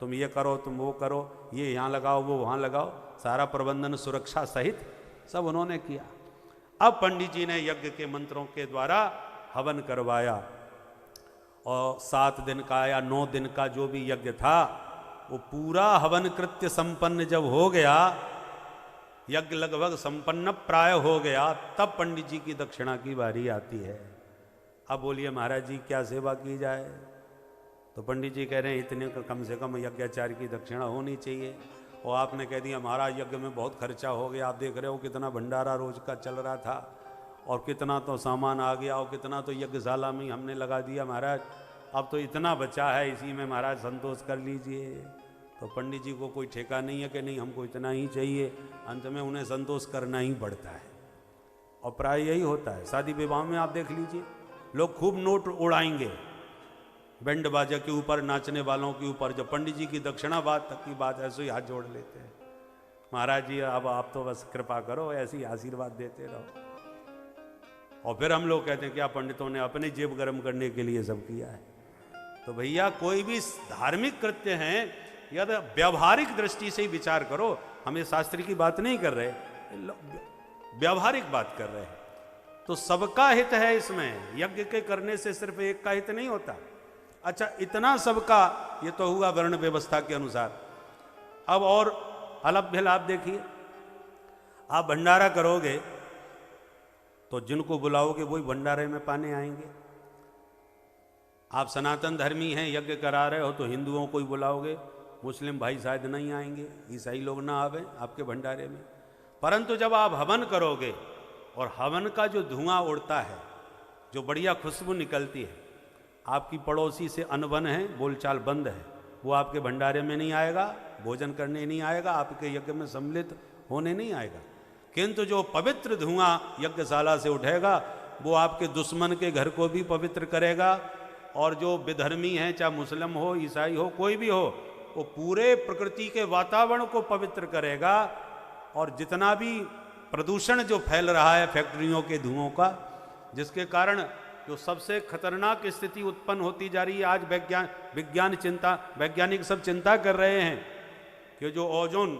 तुम ये करो, तुम वो करो, ये यहाँ लगाओ, वो वहाँ लगाओ, सारा प्रबंधन सुरक्षा सहित सब उन्होंने किया। अब पंडित जी ने यज्ञ के मंत्रों के द्वारा हवन करवाया और 7 दिन का या 9 दिन का जो भी यज्ञ था वो पूरा हवन कृत्य संपन्न जब हो गया, यज्ञ लगभग संपन्न प्राय हो गया, तब पंडित जी की दक्षिणा की बारी आती है। अब बोलिए महाराज जी क्या सेवा की जाए? तो पंडित जी कह रहे हैं इतने कम से कम यज्ञाचार्य की दक्षिणा होनी चाहिए। और आपने कह दिया महाराज यज्ञ में बहुत खर्चा हो गया, आप देख रहे हो कितना भंडारा रोज का चल रहा था और कितना तो सामान आ गया और कितना तो यज्ञशाला में हमने लगा दिया महाराज, अब तो इतना बचा है, इसी में महाराज संतोष कर लीजिए। तो पंडित जी को कोई ठेका नहीं है कि नहीं हमको इतना ही चाहिए, अंत में उन्हें संतोष करना ही पड़ता है। और प्राय यही होता है, शादी विवाह में आप देख लीजिए, लोग खूब नोट उड़ाएंगे बैंड बाजा के ऊपर, नाचने वालों के ऊपर, जब पंडित जी की दक्षिणा बात तक की बात ऐसे ही हाथ जोड़ लेते हैं, महाराज जी अब आप तो बस कृपा करो, ऐसे ही आशीर्वाद देते रहो। और फिर हम लोग कहते हैं क्या पंडितों ने अपनी जेब गर्म करने के लिए सब किया है। तो भैया कोई भी धार्मिक कृत्य हैं या तो व्यावहारिक दृष्टि से ही विचार करो, हम ये शास्त्र की बात नहीं कर रहे, व्यावहारिक बात कर रहे हैं। तो सबका हित है इसमें, यज्ञ के करने से सिर्फ एक का हित नहीं होता। अच्छा इतना सबका, ये तो हुआ वर्ण व्यवस्था के अनुसार। अब और अलग भी लाभ देखिए, आप भंडारा करोगे तो जिनको बुलाओगे वही भंडारे में पाने आएंगे। आप सनातन धर्मी हैं, यज्ञ करा रहे हो तो हिंदुओं को ही बुलाओगे, मुस्लिम भाई शायद नहीं आएंगे, ईसाई लोग ना आवे आपके भंडारे में। परंतु जब आप हवन करोगे और हवन का जो धुआं उड़ता है, जो बढ़िया खुशबू निकलती है, आपकी पड़ोसी से अनबन है, बोलचाल बंद है, वो आपके भंडारे में नहीं आएगा, भोजन करने नहीं आएगा, आपके यज्ञ में सम्मिलित होने नहीं आएगा। किंतु जो पवित्र धुआं यज्ञशाला से उठेगा वो आपके दुश्मन के घर को भी पवित्र करेगा, और जो विधर्मी हैं, चाहे मुस्लिम हो, ईसाई हो, कोई भी हो, वो पूरे प्रकृति के वातावरण को पवित्र करेगा। और जितना भी प्रदूषण जो फैल रहा है फैक्ट्रियों के धुओं का, जिसके कारण जो सबसे खतरनाक स्थिति उत्पन्न होती जा रही है, आज वैज्ञानिक सब चिंता कर रहे हैं कि जो ओजोन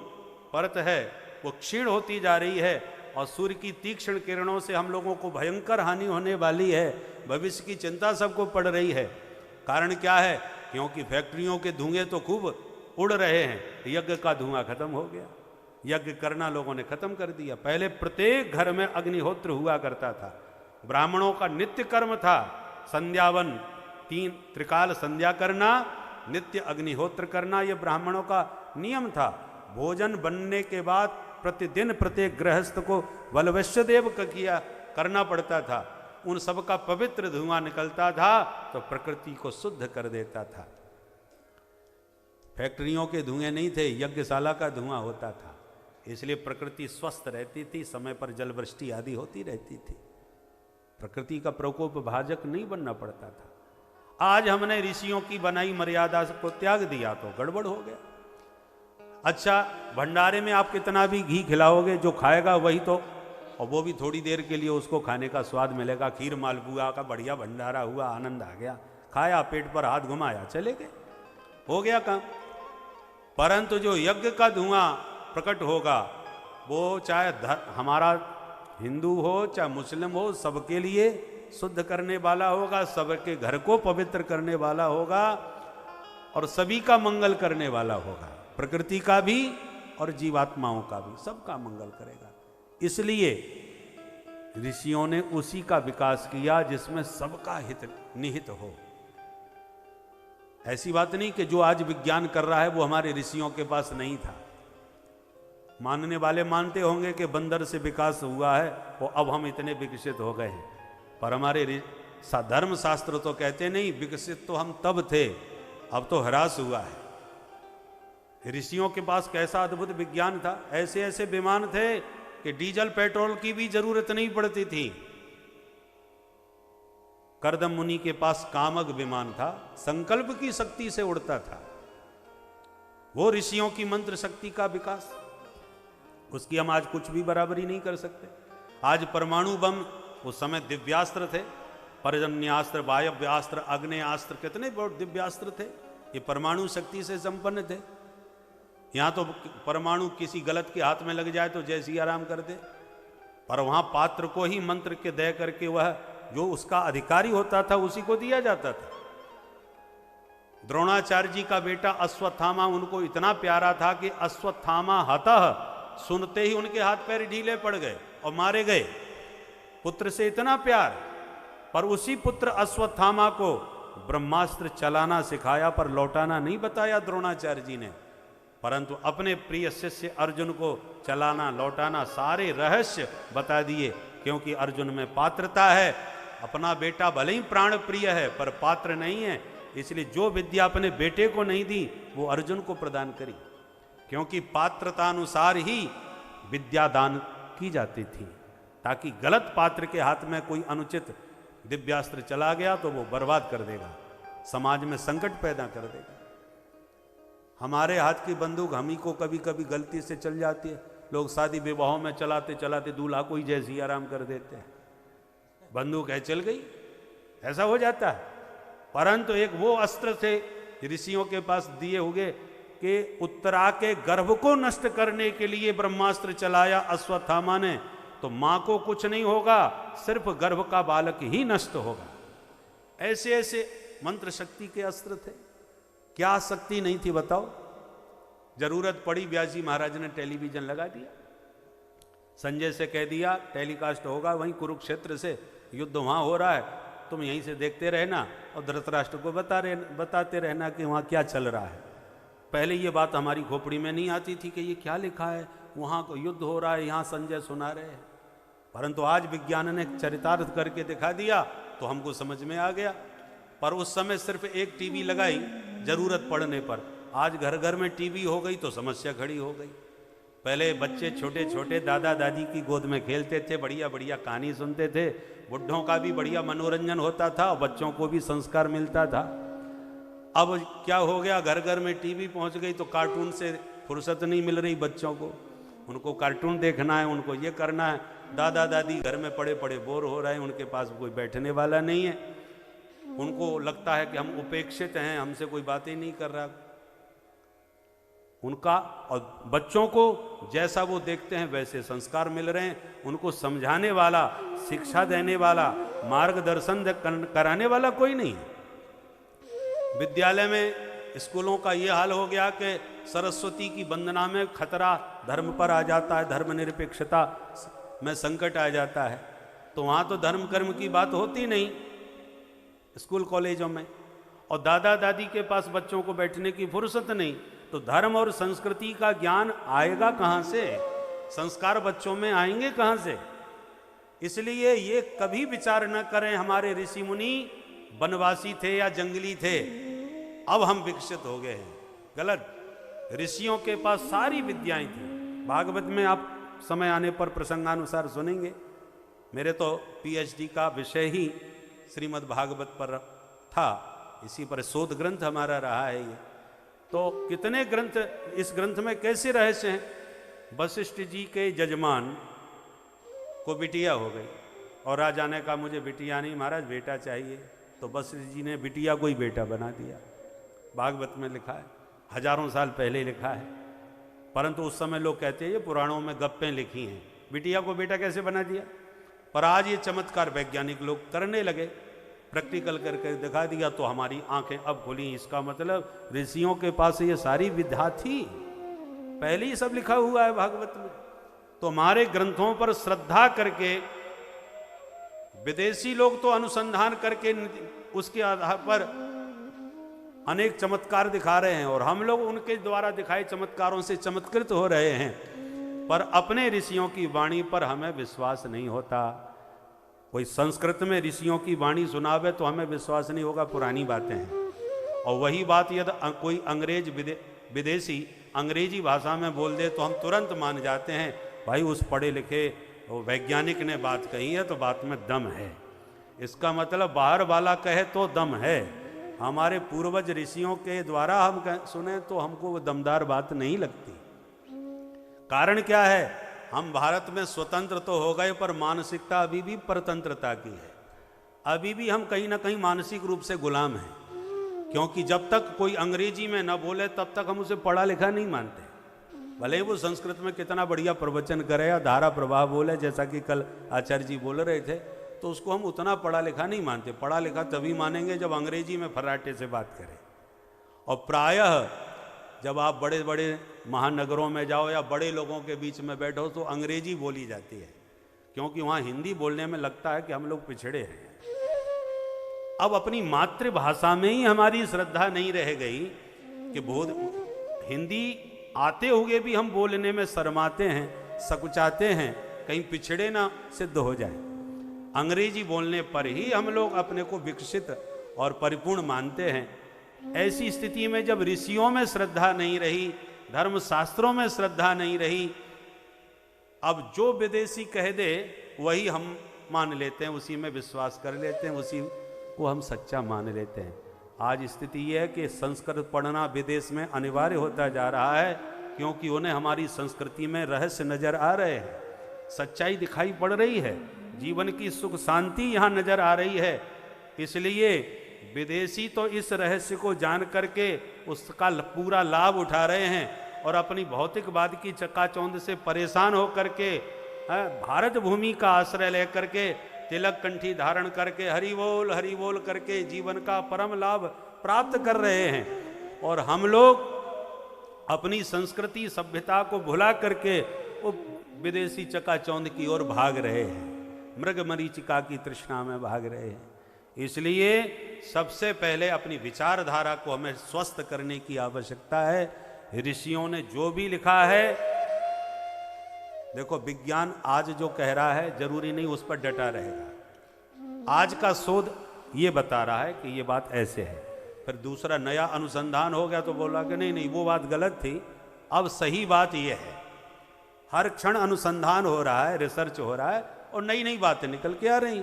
परत है वो क्षीण होती जा रही है और सूर्य की तीक्ष्ण किरणों से हम लोगों को भयंकर हानि होने वाली है। भविष्य की चिंता सबको पड़ रही है। कारण क्या है? क्योंकि फैक्ट्रियों के धुएं तो खूब उड़ रहे हैं, यज्ञ का धुआं खत्म हो गया, यज्ञ करना लोगों ने खत्म कर दिया। पहले प्रत्येक घर में अग्निहोत्र हुआ करता था, ब्राह्मणों का नित्य कर्म था संध्यावन, 3 त्रिकाल संध्या करना, नित्य अग्निहोत्र करना, यह ब्राह्मणों का नियम था। भोजन बनने के बाद प्रतिदिन प्रत्येक गृहस्थ को वलवश्यदेव किया करना पड़ता था। उन सब का पवित्र धुआं निकलता था तो प्रकृति को शुद्ध कर देता था। फैक्ट्रियों के धुएं नहीं थे, यज्ञशाला का धुआं होता था, इसलिए प्रकृति स्वस्थ रहती थी, समय पर जल वृष्टि आदि होती रहती थी, प्रकृति का प्रकोप भाजक नहीं बनना पड़ता था। आज हमने ऋषियों की बनाई मर्यादा को त्याग दिया तो गड़बड़ हो गया। अच्छा भंडारे में आप कितना भी घी खिलाओगे, जो खाएगा वही तो, और वो भी थोड़ी देर के लिए उसको खाने का स्वाद मिलेगा। खीर मालपुआ का बढ़िया भंडारा हुआ, आनंद आ गया, खाया, पेट पर हाथ घुमाया, चले गए, हो गया काम। परंतु जो यज्ञ का धुआं प्रकट होगा वो चाहे हमारा हिंदू हो चाहे मुस्लिम हो, सबके लिए शुद्ध करने वाला होगा, सबके घर को पवित्र करने वाला होगा और सभी का मंगल करने वाला होगा, प्रकृति का भी और जीवात्माओं का भी, सबका मंगल करेगा। इसलिए ऋषियों ने उसी का विकास किया जिसमें सबका हित निहित हो। ऐसी बात नहीं कि जो आज विज्ञान कर रहा है वो हमारे ऋषियों के पास नहीं था। मानने वाले मानते होंगे कि बंदर से विकास हुआ है और अब हम इतने विकसित हो गए हैं, पर हमारे धर्म शास्त्र तो कहते नहीं, विकसित तो हम तब थे, अब तो ह्रास हुआ है। ऋषियों के पास कैसा अद्भुत विज्ञान था, ऐसे ऐसे विमान थे कि डीजल पेट्रोल की भी जरूरत नहीं पड़ती थी। कर्दम मुनि के पास कामग विमान था, संकल्प की शक्ति से उड़ता था। वो ऋषियों की मंत्र शक्ति का विकास, उसकी हम आज कुछ भी बराबरी नहीं कर सकते। आज परमाणु बम, उस समय दिव्यास्त्र थे, पर्जन्यास्त्र, वायव्यास्त्र, अग्नेयास्त्र, कितने दिव्यास्त्र थे। ये परमाणु शक्ति से संपन्न थे। यहां तो परमाणु किसी गलत के हाथ में लग जाए तो जय सिया राम कर दे, पर वहां पात्र को ही मंत्र के दे करके वह जो उसका अधिकारी होता था उसी को दिया जाता था। द्रोणाचार्य जी का बेटा अश्वत्थामा उनको इतना प्यारा था कि अश्वत्थामा हतः सुनते ही उनके हाथ पैर ढीले पड़ गए और मारे गए। पुत्र से इतना प्यार, पर उसी पुत्र अश्वत्थामा को ब्रह्मास्त्र चलाना सिखाया पर लौटाना नहीं बताया द्रोणाचार्य जी ने, परंतु अपने प्रिय शिष्य अर्जुन को चलाना लौटाना सारे रहस्य बता दिए, क्योंकि अर्जुन में पात्रता है। अपना बेटा भले ही प्राण प्रिय है पर पात्र नहीं है, इसलिए जो विद्या अपने बेटे को नहीं दी वो अर्जुन को प्रदान करी, क्योंकि पात्रतानुसार ही विद्या दान की जाती थी, ताकि गलत पात्र के हाथ में कोई अनुचित दिव्यास्त्र चला गया तो वो बर्बाद कर देगा, समाज में संकट पैदा कर देगा। हमारे हाथ की बंदूक हम ही को कभी कभी गलती से चल जाती है। लोग शादी विवाहों में चलाते चलाते दूल्हा को ही जय सिया राम कर देते हैं, बंदूक है चल गई, ऐसा हो जाता है। परंतु एक वो अस्त्र थे ऋषियों के पास दिए हुए कि उत्तरा के गर्भ को नष्ट करने के लिए ब्रह्मास्त्र चलाया अश्वत्थामा ने, तो मां को कुछ नहीं होगा, सिर्फ गर्भ का बालक ही नष्ट होगा। ऐसे ऐसे मंत्र शक्ति के अस्त्र थे। क्या शक्ति नहीं थी बताओ। जरूरत पड़ी व्यास जी महाराज ने टेलीविजन लगा दिया, संजय से कह दिया टेलीकास्ट होगा वहीं कुरुक्षेत्र से, युद्ध वहां हो रहा है, तुम यहीं से देखते रहना और धृतराष्ट्र को बताते रहना कि वहां क्या चल रहा है। पहले ये बात हमारी खोपड़ी में नहीं आती थी कि ये क्या लिखा है, वहां को युद्ध हो रहा है, यहां संजय सुना रहे हैं, परंतु आज विज्ञान ने चरितार्थ करके दिखा दिया तो हमको समझ में आ गया। पर उस समय सिर्फ एक टीवी लगाई जरूरत पड़ने पर, आज घर घर में टीवी हो गई तो समस्या खड़ी हो गई। पहले बच्चे छोटे छोटे दादा दादी की गोद में खेलते थे, बढ़िया बढ़िया कहानी सुनते थे, बुढ़ों का भी बढ़िया मनोरंजन होता था और बच्चों को भी संस्कार मिलता था। अब क्या हो गया, घर घर में टीवी पहुंच गई तो कार्टून से फुर्सत नहीं मिल रही बच्चों को, उनको कार्टून देखना है, उनको ये करना है। दादा दादी घर में पड़े पड़े बोर हो रहे हैं, उनके पास कोई बैठने वाला नहीं है, उनको लगता है कि हम उपेक्षित हैं, हमसे कोई बात ही नहीं कर रहा उनका। और बच्चों को जैसा वो देखते हैं वैसे संस्कार मिल रहे हैं, उनको समझाने वाला, शिक्षा देने वाला, मार्गदर्शन कराने वाला कोई नहीं है। विद्यालय में, स्कूलों का ये हाल हो गया कि सरस्वती की वंदना में खतरा धर्म पर आ जाता है, धर्मनिरपेक्षता में संकट आ जाता है, तो वहाँ तो धर्म कर्म की बात होती नहीं स्कूल कॉलेजों में, और दादा दादी के पास बच्चों को बैठने की फुर्सत नहीं, तो धर्म और संस्कृति का ज्ञान आएगा कहाँ से, संस्कार बच्चों में आएंगे कहाँ से। इसलिए ये कभी विचार न करें हमारे ऋषि मुनि वनवासी थे या जंगली थे, अब हम विकसित हो गए हैं, गलत। ऋषियों के पास सारी विद्याएं थी। भागवत में आप समय आने पर प्रसंगानुसार सुनेंगे। मेरे तो पीएचडी का विषय ही श्रीमद् भागवत पर था, इसी पर शोध ग्रंथ हमारा रहा है ये। तो कितने ग्रंथ, इस ग्रंथ में कैसे रहस्य हैं। वशिष्ठ जी के जजमान को बिटिया हो गई और राजा ने कहा मुझे बिटिया नहीं महाराज बेटा चाहिए, तो वशिष्ठ जी ने बिटिया को ही बेटा बना दिया। भागवत में लिखा है, हजारों साल पहले लिखा है, परंतु उस समय लोग कहते हैं ये पुराणों में गप्पें लिखी हैं, बिटिया को बेटा कैसे बना दिया। पर आज ये चमत्कार वैज्ञानिक लोग करने लगे, प्रैक्टिकल करके दिखा दिया, तो हमारी आंखें अब खुली। इसका मतलब ऋषियों के पास ये सारी विद्या थी, पहले ही सब लिखा हुआ है भागवत में। तो हमारे ग्रंथों पर श्रद्धा करके विदेशी लोग तो अनुसंधान करके उसके आधार पर अनेक चमत्कार दिखा रहे हैं, और हम लोग उनके द्वारा दिखाए चमत्कारों से चमत्कृत हो रहे हैं, पर अपने ऋषियों की वाणी पर हमें विश्वास नहीं होता। कोई संस्कृत में ऋषियों की वाणी सुनावे तो हमें विश्वास नहीं होगा, पुरानी बातें हैं। और वही बात यदि कोई अंग्रेज विदेशी अंग्रेजी भाषा में बोल दे तो हम तुरंत मान जाते हैं, भाई उस पढ़े लिखे वैज्ञानिक ने बात कही है तो बात में दम है। इसका मतलब बाहर वाला कहे तो दम है, हमारे पूर्वज ऋषियों के द्वारा हम सुने तो हमको वो दमदार बात नहीं लगती। कारण क्या है, हम भारत में स्वतंत्र तो हो गए पर मानसिकता अभी भी परतंत्रता की है। अभी भी हम कहीं ना कहीं मानसिक रूप से गुलाम हैं, क्योंकि जब तक कोई अंग्रेजी में न बोले तब तक हम उसे पढ़ा लिखा नहीं मानते। भले ही वो संस्कृत में कितना बढ़िया प्रवचन करे या धारा प्रवाह बोले, जैसा कि कल आचार्य जी बोल रहे थे, तो उसको हम उतना पढ़ा लिखा नहीं मानते। पढ़ा लिखा तभी मानेंगे जब अंग्रेजी में फर्राटे से बात करें। और प्रायः जब आप बड़े बड़े महानगरों में जाओ या बड़े लोगों के बीच में बैठो तो अंग्रेजी बोली जाती है, क्योंकि वहाँ हिंदी बोलने में लगता है कि हम लोग पिछड़े हैं। अब अपनी मातृभाषा में ही हमारी श्रद्धा नहीं रह गई कि बहुत हिंदी आते हुए भी हम बोलने में शर्माते हैं, सकुचाते हैं, कहीं पिछड़े ना सिद्ध हो जाए। अंग्रेजी बोलने पर ही हम लोग अपने को विकसित और परिपूर्ण मानते हैं। ऐसी स्थिति में जब ऋषियों में श्रद्धा नहीं रही, धर्मशास्त्रों में श्रद्धा नहीं रही, अब जो विदेशी कह दे वही हम मान लेते हैं, उसी में विश्वास कर लेते हैं, उसी को हम सच्चा मान लेते हैं। आज स्थिति यह है कि संस्कृत पढ़ना विदेश में अनिवार्य होता जा रहा है, क्योंकि उन्हें हमारी संस्कृति में रहस्य नजर आ रहे हैं, सच्चाई दिखाई पड़ रही है, जीवन की सुख शांति यहाँ नजर आ रही है। इसलिए विदेशी तो इस रहस्य को जान करके उसका पूरा लाभ उठा रहे हैं और अपनी भौतिकवाद की चकाचौंध से परेशान होकर के भारत भूमि का आश्रय लेकर के तिलक कंठी धारण करके हरि बोल करके जीवन का परम लाभ प्राप्त कर रहे हैं। और हम लोग अपनी संस्कृति सभ्यता को भुला करके वो विदेशी चकाचौंध की ओर भाग रहे हैं, मृग मरीचिका की तृष्णा में भाग रहे हैं। इसलिए सबसे पहले अपनी विचारधारा को हमें स्वस्थ करने की आवश्यकता है। ऋषियों ने जो भी लिखा है, देखो विज्ञान आज जो कह रहा है जरूरी नहीं उस पर डटा रहेगा। आज का शोध ये बता रहा है कि ये बात ऐसे है, फिर दूसरा नया अनुसंधान हो गया तो बोला कि नहीं वो बात गलत थी, अब सही बात ये है। हर क्षण अनुसंधान हो रहा है, रिसर्च हो रहा है और नई नई बातें निकल के आ रही।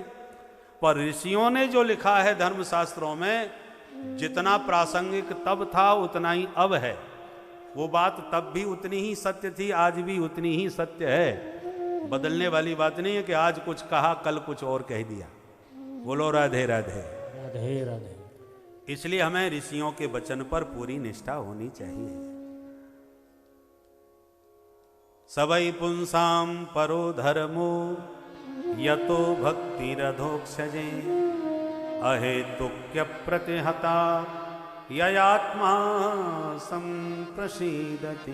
पर ऋषियों ने जो लिखा है धर्मशास्त्रों में, जितना प्रासंगिक तब था उतना ही अब है। वो बात तब भी उतनी ही सत्य थी, आज भी उतनी ही सत्य है। बदलने वाली बात नहीं है कि आज कुछ कहा कल कुछ और कह दिया। बोलो राधे राधे राधे राधे। इसलिए हमें ऋषियों के वचन पर पूरी निष्ठा होनी चाहिए। सबई पुंसाम परो धर्मो यतो भक्ति रधोक्षजे अहेतुक्य प्रतिहता ययात्मा संप्रसीदति।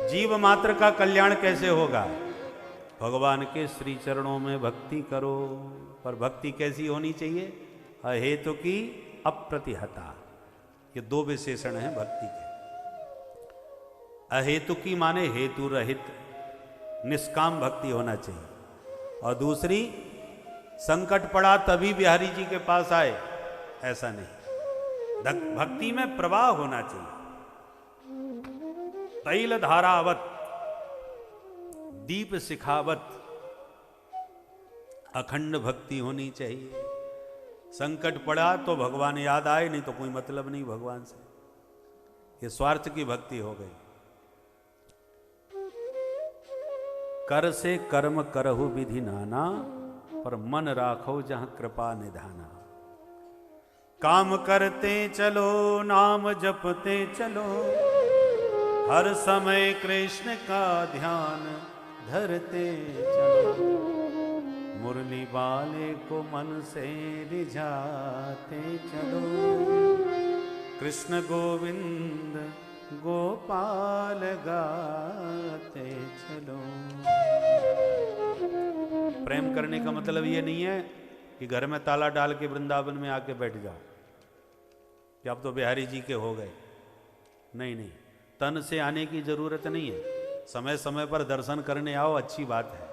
जीव मात्र का कल्याण कैसे होगा? भगवान के श्री चरणों में भक्ति करो। पर भक्ति कैसी होनी चाहिए? अहेतु की अप्रतिहता। ये दो विशेषण हैं भक्ति के। अहेतु की माने हेतु रहित निष्काम भक्ति होना चाहिए, और दूसरी संकट पड़ा तभी बिहारी जी के पास आए, ऐसा नहीं। भक्ति में प्रवाह होना चाहिए, तैल धारावत दीप शिखावत अखंड भक्ति होनी चाहिए। संकट पड़ा तो भगवान याद आए, नहीं तो कोई मतलब नहीं भगवान से। ये स्वार्थ की भक्ति हो गई। कर से कर्म करहु विधि नाना, पर मन राखो जहां कृपा निधाना। काम करते चलो नाम जपते चलो, हर समय कृष्ण का ध्यान धरते चलो। मुरली वाले को मन से रिझाते चलो, कृष्ण गोविंद गोपाल गाते चलो। प्रेम करने का मतलब ये नहीं है कि घर में ताला डाल के वृंदावन में आके बैठ जाओ कि अब तो बिहारी जी के हो गए। नहीं नहीं, तन से आने की जरूरत नहीं है। समय समय पर दर्शन करने आओ, अच्छी बात है,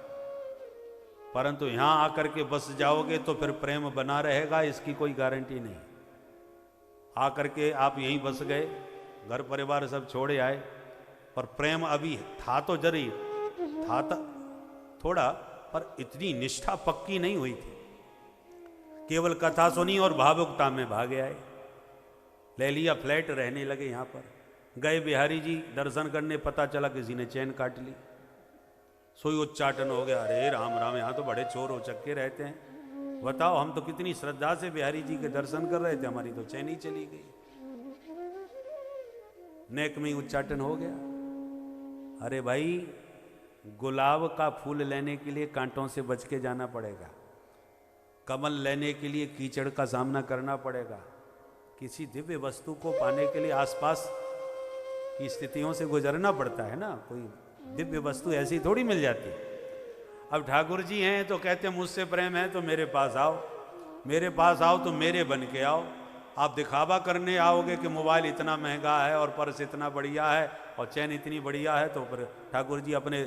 परंतु यहां आकर के बस जाओगे तो फिर प्रेम बना रहेगा, इसकी कोई गारंटी नहीं। आकर के आप यहीं बस गए, घर परिवार सब छोड़े आए, पर प्रेम अभी था तो जरूर था थोड़ा, पर इतनी निष्ठा पक्की नहीं हुई थी। केवल कथा सुनी और भावुकता में भागे आए, ले लिया फ्लैट, रहने लगे यहाँ पर। गए बिहारी जी दर्शन करने, पता चला किसी ने चैन काट ली। सोई उच्चाटन हो गया, अरे राम राम, यहाँ तो बड़े चोर हो चक्के रहते हैं, बताओ हम तो कितनी श्रद्धा से बिहारी जी के दर्शन कर रहे थे, हमारी तो चैन ही चली गई। नेक में उच्चाटन हो गया। अरे भाई, गुलाब का फूल लेने के लिए कांटों से बच के जाना पड़ेगा, कमल लेने के लिए कीचड़ का सामना करना पड़ेगा, किसी दिव्य वस्तु को पाने के लिए आसपास की स्थितियों से गुजरना पड़ता है ना, कोई दिव्य वस्तु ऐसी थोड़ी मिल जाती। अब ठाकुर जी हैं तो कहते हैं मुझसे प्रेम है तो मेरे पास आओ, मेरे पास आओ तो मेरे बन के आओ। आप दिखावा करने आओगे कि मोबाइल इतना महंगा है और पर्स इतना बढ़िया है और चैन इतनी बढ़िया है, तो फिर ठाकुर जी अपने,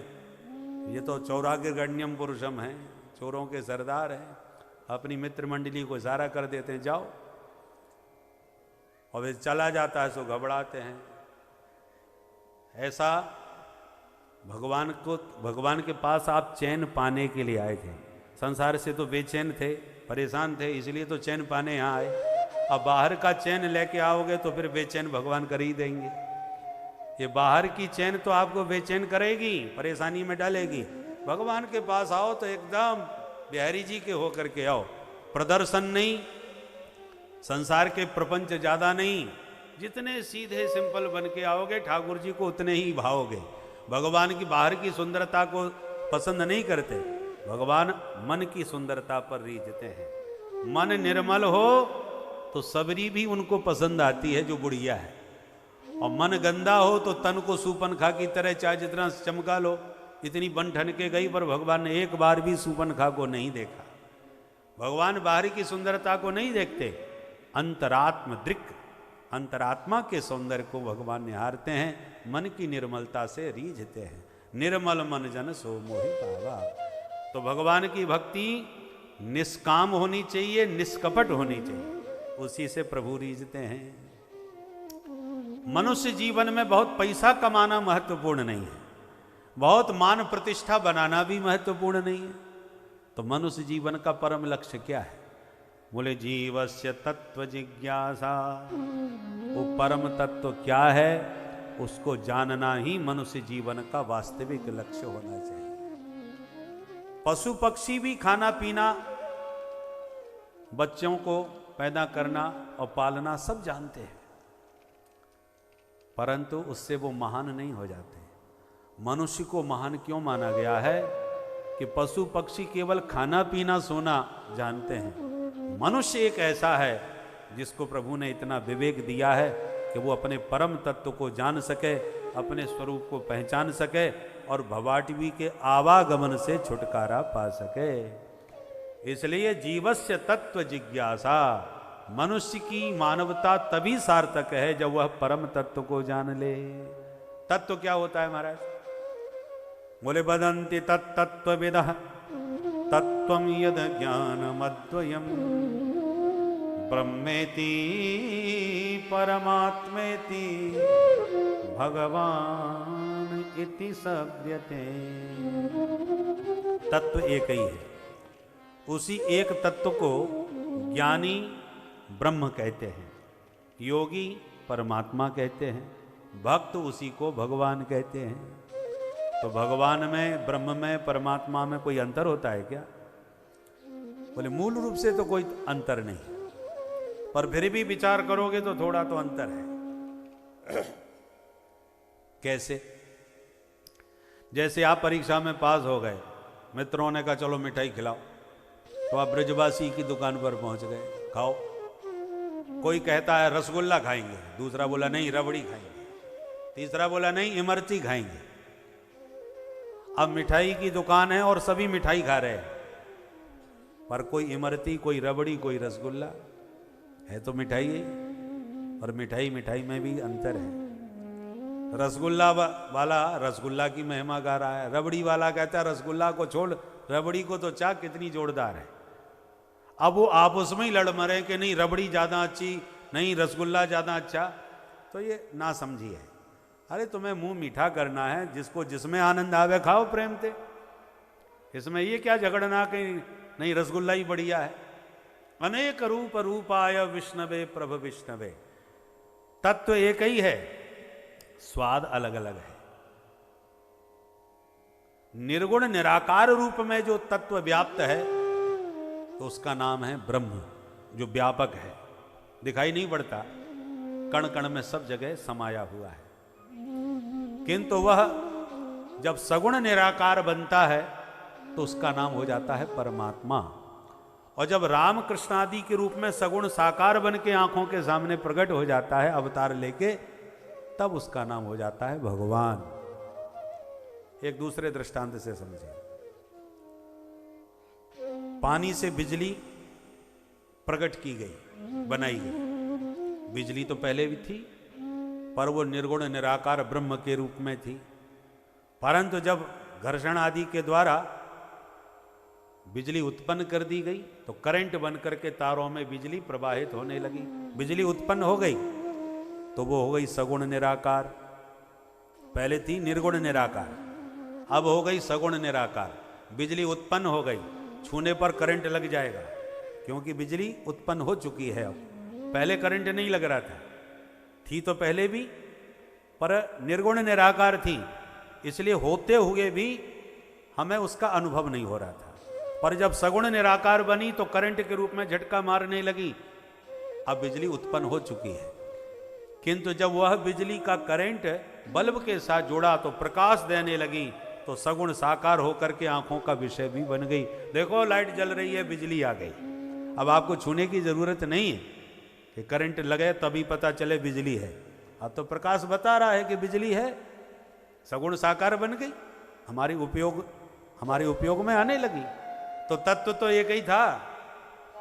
ये तो चौरागे गण्यम पुरुषम हैं, चोरों के सरदार हैं, अपनी मित्र मंडली को इशारा कर देते हैं जाओ, और वे चला जाता है सो घबराते हैं। ऐसा भगवान के पास आप चैन पाने के लिए आए थे, संसार से तो बेचैन थे, परेशान थे, इसलिए तो चैन पाने यहाँ आए। अब बाहर का चैन लेके आओगे तो फिर बेचैन भगवान कर ही देंगे। ये बाहर की चैन तो आपको बेचैन करेगी, परेशानी में डालेगी। भगवान के पास आओ तो एकदम बिहारी जी के होकर के आओ, प्रदर्शन नहीं, संसार के प्रपंच ज्यादा नहीं, जितने सीधे सिंपल बन के आओगे ठाकुर जी को उतने ही भाओगे। भगवान की बाहर की सुंदरता को पसंद नहीं करते, भगवान मन की सुंदरता पर रीझते हैं। मन निर्मल हो तो सबरी भी उनको पसंद आती है जो बुढ़िया है, और मन गंदा हो तो तन को सूपनखा की तरह चाहे जितना चमका लो, इतनी बन ठन के गई, पर भगवान ने एक बार भी सूपनखा को नहीं देखा। भगवान बाहरी की सुंदरता को नहीं देखते, अंतरात्म दृक्, अंतरात्मा के सौंदर्य को भगवान निहारते हैं, मन की निर्मलता से रीझते हैं। निर्मल मन जन सो मोहि पावा। तो भगवान की भक्ति निष्काम होनी चाहिए, निष्कपट होनी चाहिए, उसी से प्रभु रीझते हैं। मनुष्य जीवन में बहुत पैसा कमाना महत्वपूर्ण नहीं है, बहुत मान प्रतिष्ठा बनाना भी महत्वपूर्ण नहीं है। तो मनुष्य जीवन का परम लक्ष्य क्या है? बोले जीवस्य तत्व जिज्ञासा। वो परम तत्व क्या है, उसको जानना ही मनुष्य जीवन का वास्तविक लक्ष्य होना चाहिए। पशु पक्षी भी खाना पीना, बच्चों को पैदा करना और पालना सब जानते हैं, परंतु उससे वो महान नहीं हो जाते। मनुष्य को महान क्यों माना गया है कि पशु पक्षी केवल खाना पीना सोना जानते हैं, मनुष्य एक ऐसा है जिसको प्रभु ने इतना विवेक दिया है कि वो अपने परम तत्व को जान सके, अपने स्वरूप को पहचान सके और भवाटवी के आवागमन से छुटकारा पा सके। इसलिए जीवस्य तत्व जिज्ञासा, मनुष्य की मानवता तभी सार्थक है जब वह परम तत्व को जान ले। तत्व क्या होता है महाराज? बोले वदन्ति तत्तत्त्वविदः तत्त्वं यद ज्ञानमद्वयम् ब्रह्मेति परमात्मेति भगवान इति सभ्यते। तत्व एक ही है, उसी एक तत्व को ज्ञानी ब्रह्म कहते हैं, योगी परमात्मा कहते हैं, भक्त उसी को भगवान कहते हैं। तो भगवान में, ब्रह्म में, परमात्मा में कोई अंतर होता है क्या? बोले मूल रूप से तो कोई अंतर नहीं, पर फिर भी विचार करोगे तो थोड़ा तो अंतर है। कैसे? जैसे आप परीक्षा में पास हो गए, मित्रों ने कहा चलो मिठाई खिलाओ, तो आप ब्रजवासी की दुकान पर पहुंच गए, खाओ। कोई कहता है रसगुल्ला खाएंगे, दूसरा बोला नहीं रबड़ी खाएंगे, तीसरा बोला नहीं इमरती खाएंगे। अब मिठाई की दुकान है और सभी मिठाई खा रहे हैं, पर कोई इमरती, कोई रबड़ी, कोई रसगुल्ला है, तो मिठाई है। और मिठाई मिठाई में भी अंतर है। रसगुल्ला वाला रसगुल्ला की महिमा गा रहा है, रबड़ी वाला कहता है रसगुल्ला को छोड़, रबड़ी को तो चाक कितनी जोरदार है। अब वो आपस में ही लड़ मरे कि नहीं रबड़ी ज्यादा अच्छी, नहीं रसगुल्ला ज्यादा अच्छा। तो ये ना समझी है। अरे तुम्हें मुंह मीठा करना है, जिसको जिसमें आनंद आवे खाओ प्रेम से, इसमें ये क्या झगड़ना कि नहीं रसगुल्ला ही बढ़िया है। अनेक रूप रूपाय विष्णवे प्रभ विष्णवे, तत्व एक ही है, स्वाद अलग अलग है। निर्गुण निराकार रूप में जो तत्व व्याप्त है तो उसका नाम है ब्रह्म, जो व्यापक है, दिखाई नहीं पड़ता, कण कण में सब जगह समाया हुआ है। किंतु वह जब सगुण निराकार बनता है तो उसका नाम हो जाता है परमात्मा। और जब राम कृष्ण आदि के रूप में सगुण साकार बन के आंखों के सामने प्रकट हो जाता है अवतार लेके, तब उसका नाम हो जाता है भगवान। एक दूसरे दृष्टांत से समझे। पानी से बिजली प्रकट की गई, बनाई गई। बिजली तो पहले भी थी, पर वो निर्गुण निराकार ब्रह्म के रूप में थी। परंतु जब घर्षण आदि के द्वारा बिजली उत्पन्न कर दी गई तो करंट बन करके तारों में बिजली प्रवाहित होने लगी। बिजली उत्पन्न हो गई तो वो हो गई सगुण निराकार। पहले थी निर्गुण निराकार, अब हो गई सगुण निराकार। बिजली उत्पन्न हो गई, छूने पर करंट लग जाएगा, क्योंकि बिजली उत्पन्न हो चुकी है। अब पहले करंट नहीं लग रहा था, थी तो पहले भी, पर निर्गुण निराकार थी, इसलिए होते हुए भी हमें उसका अनुभव नहीं हो रहा था। पर जब सगुण निराकार बनी तो करंट के रूप में झटका मारने लगी। अब बिजली उत्पन्न हो चुकी है, किंतु जब वह बिजली का करंट बल्ब के साथ जुड़ा तो प्रकाश देने लगी, तो सगुण साकार होकर के आंखों का विषय भी बन गई। देखो लाइट जल रही है, बिजली आ गई। अब आपको छूने की जरूरत नहीं है कि करंट लगे तभी पता चले बिजली है। अब तो प्रकाश बता रहा है कि बिजली है, सगुण साकार बन गई, हमारे उपयोग में आने लगी। तो तत्व तो एक ही था,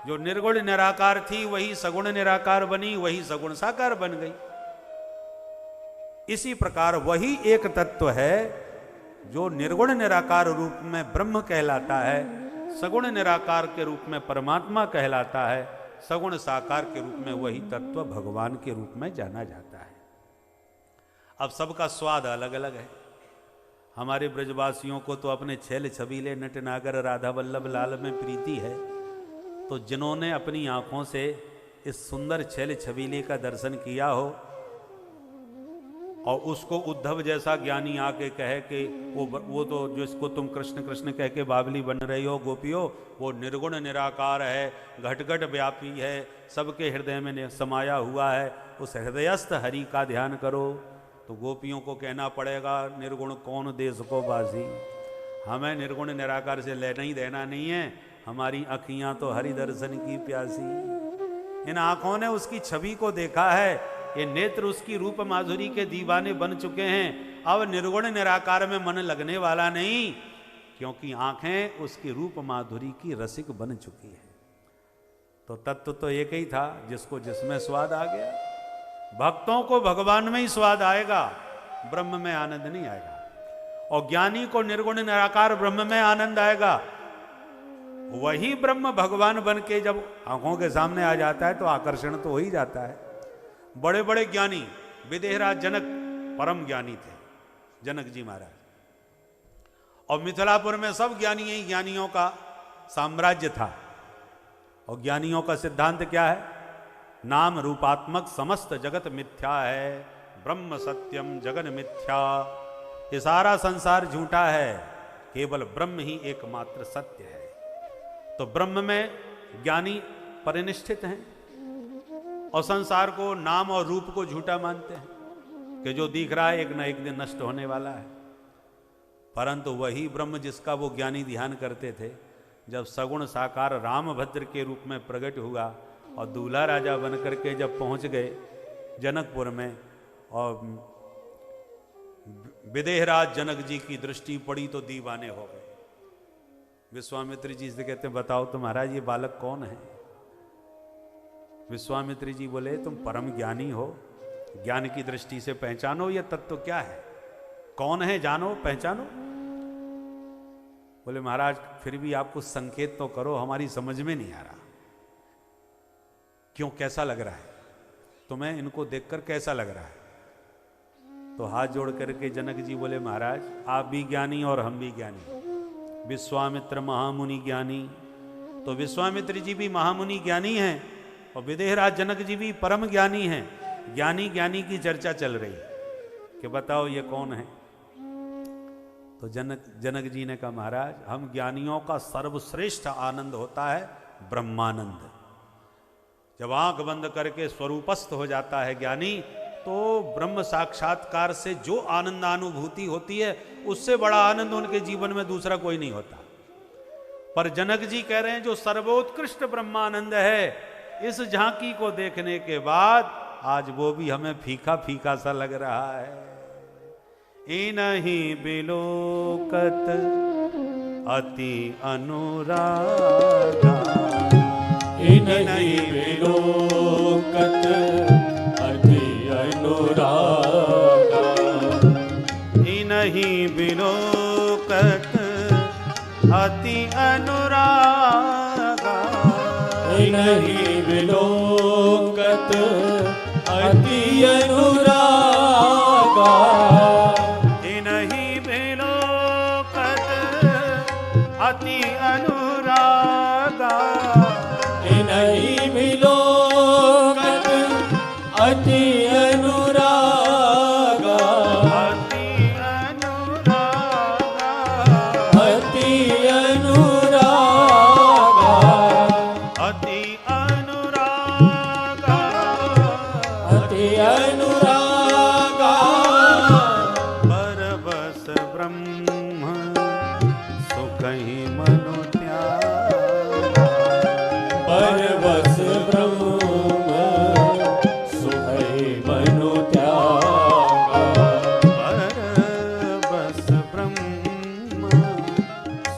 जो निर्गुण निराकार थी वही सगुण निराकार बनी, वही सगुण साकार बन गई। इसी प्रकार वही एक तत्व है जो निर्गुण निराकार रूप में ब्रह्म कहलाता है, सगुण निराकार के रूप में परमात्मा कहलाता है, सगुण साकार के रूप में वही तत्व भगवान के रूप में जाना जाता है। अब सबका स्वाद अलग अलग है। हमारे ब्रजवासियों को तो अपने छैल छबीले नट नागर राधा वल्लभ लाल में प्रीति है, तो जिन्होंने अपनी आंखों से इस सुंदर छैल छबीले का दर्शन किया हो और उसको उद्धव जैसा ज्ञानी आके कहे कि वो तो जिसको तुम कृष्ण कृष्ण कह के बावली बन रही हो गोपियों, वो निर्गुण निराकार है, घट घट व्यापी है, सबके हृदय में समाया हुआ है, उस हृदयस्थ हरि का ध्यान करो। तो गोपियों को कहना पड़ेगा निर्गुण कौन देश को बासी, हमें निर्गुण निराकार से लेना ही देना नहीं है, हमारी अखियां तो हरि दर्शन की प्यासी। इन आंखों ने उसकी छवि को देखा है, ये नेत्र उसकी रूप माधुरी के दीवाने बन चुके हैं। अब निर्गुण निराकार में मन लगने वाला नहीं, क्योंकि आंखें उसकी रूप माधुरी की रसिक बन चुकी है। तो तत्व तो एक ही था, जिसको जिसमें स्वाद आ गया। भक्तों को भगवान में ही स्वाद आएगा, ब्रह्म में आनंद नहीं आएगा। और ज्ञानी को निर्गुण निराकार ब्रह्म में आनंद आएगा। वही ब्रह्म भगवान बन के जब आंखों के सामने आ जाता है तो आकर्षण तो हो ही जाता है। बड़े बड़े ज्ञानी, विदेहराज जनक परम ज्ञानी थे, जनक जी महाराज, और मिथिलापुर में सब ज्ञानी ही ज्ञानियों का साम्राज्य था। और ज्ञानियों का सिद्धांत क्या है? नाम रूपात्मक समस्त जगत मिथ्या है, ब्रह्म सत्यम जगन मिथ्या। ये सारा संसार झूठा है, केवल ब्रह्म ही एकमात्र सत्य है। तो ब्रह्म में ज्ञानी परिनिष्ठित हैं और संसार को, नाम और रूप को झूठा मानते हैं कि जो दिख रहा है एक न एक दिन नष्ट होने वाला है। परंतु वही ब्रह्म जिसका वो ज्ञानी ध्यान करते थे, जब सगुण साकार रामभद्र के रूप में प्रकट हुआ और दूल्हा राजा बन करके जब पहुंच गए जनकपुर में, और विदेहराज जनक जी की दृष्टि पड़ी तो दीवाने हो गए। विश्वामित्र जी से कहते हैं बताओ तो महाराज ये बालक कौन है? विश्वामित्र जी बोले तुम परम ज्ञानी हो, ज्ञान की दृष्टि से पहचानो ये तत्व क्या है, कौन है, जानो पहचानो। बोले महाराज फिर भी आप कुछ संकेत तो करो, हमारी समझ में नहीं आ रहा। क्यों, कैसा लग रहा है तुम्हें, इनको देखकर कैसा लग रहा है? तो हाथ जोड़ करके जनक जी बोले महाराज आप भी ज्ञानी और हम भी ज्ञानी, विश्वामित्र महामुनि ज्ञानी। तो विश्वामित्र जी भी महामुनि ज्ञानी हैं और विदेहराज जनक जी भी परम ज्ञानी हैं। ज्ञानी ज्ञानी की चर्चा चल रही कि बताओ ये कौन है। तो जनक जी ने कहा महाराज हम ज्ञानियों का सर्वश्रेष्ठ आनंद होता है ब्रह्मानंद। जब आंख बंद करके स्वरूपस्थ हो जाता है ज्ञानी तो ब्रह्म साक्षात्कार से जो आनंदानुभूति होती है उससे बड़ा आनंद उनके जीवन में दूसरा कोई नहीं होता। पर जनक जी कह रहे हैं जो सर्वोत्कृष्ट ब्रह्मानंद है, इस झांकी को देखने के बाद आज वो भी हमें फीका फीका सा लग रहा है। इनहि बिलोकत अति अनुरागा, इनहि बिलोकत अति अनुरागा, इनहि बिलोकत अति अनुरागा, इनहि बिलोकत अति अनुरागा, इनहि बिलोकत अति अनुरागा, इनहि बिलोकत अति अनुरागा, अति अनुरागा, अति अनुरागा, अति अनुरागा, अति अनुरागा, परवश ब्रह्म सुखहि मनु त्यागा, परवश ब्रह्म सुखहि मनु त्यागा, परवश ब्रह्म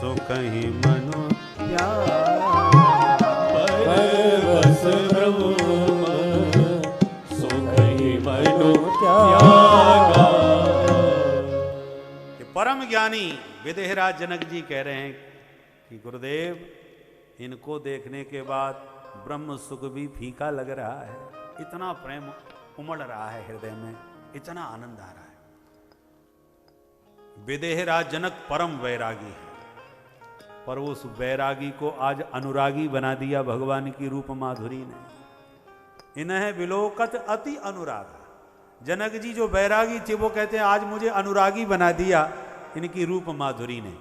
सुखहि मनु त्यागा, परवश ब्रह्म सुखहि मनु त्यागा। कि परम ज्ञानी विदेहराज जनक जी कह रहे हैं कि गुरुदेव इनको देखने के बाद ब्रह्म सुख भी फीका लग रहा है, इतना प्रेम उमड़ रहा है हृदय में, इतना आनंद आ रहा है। विदेहराज जनक परम वैरागी है, पर उस वैरागी को आज अनुरागी बना दिया भगवान की रूप माधुरी ने। इन्हें विलोकत अति अनुरागा, जनक जी जो वैरागी थे वो कहते हैं आज मुझे अनुरागी बना दिया इनकी रूप माधुरी ने।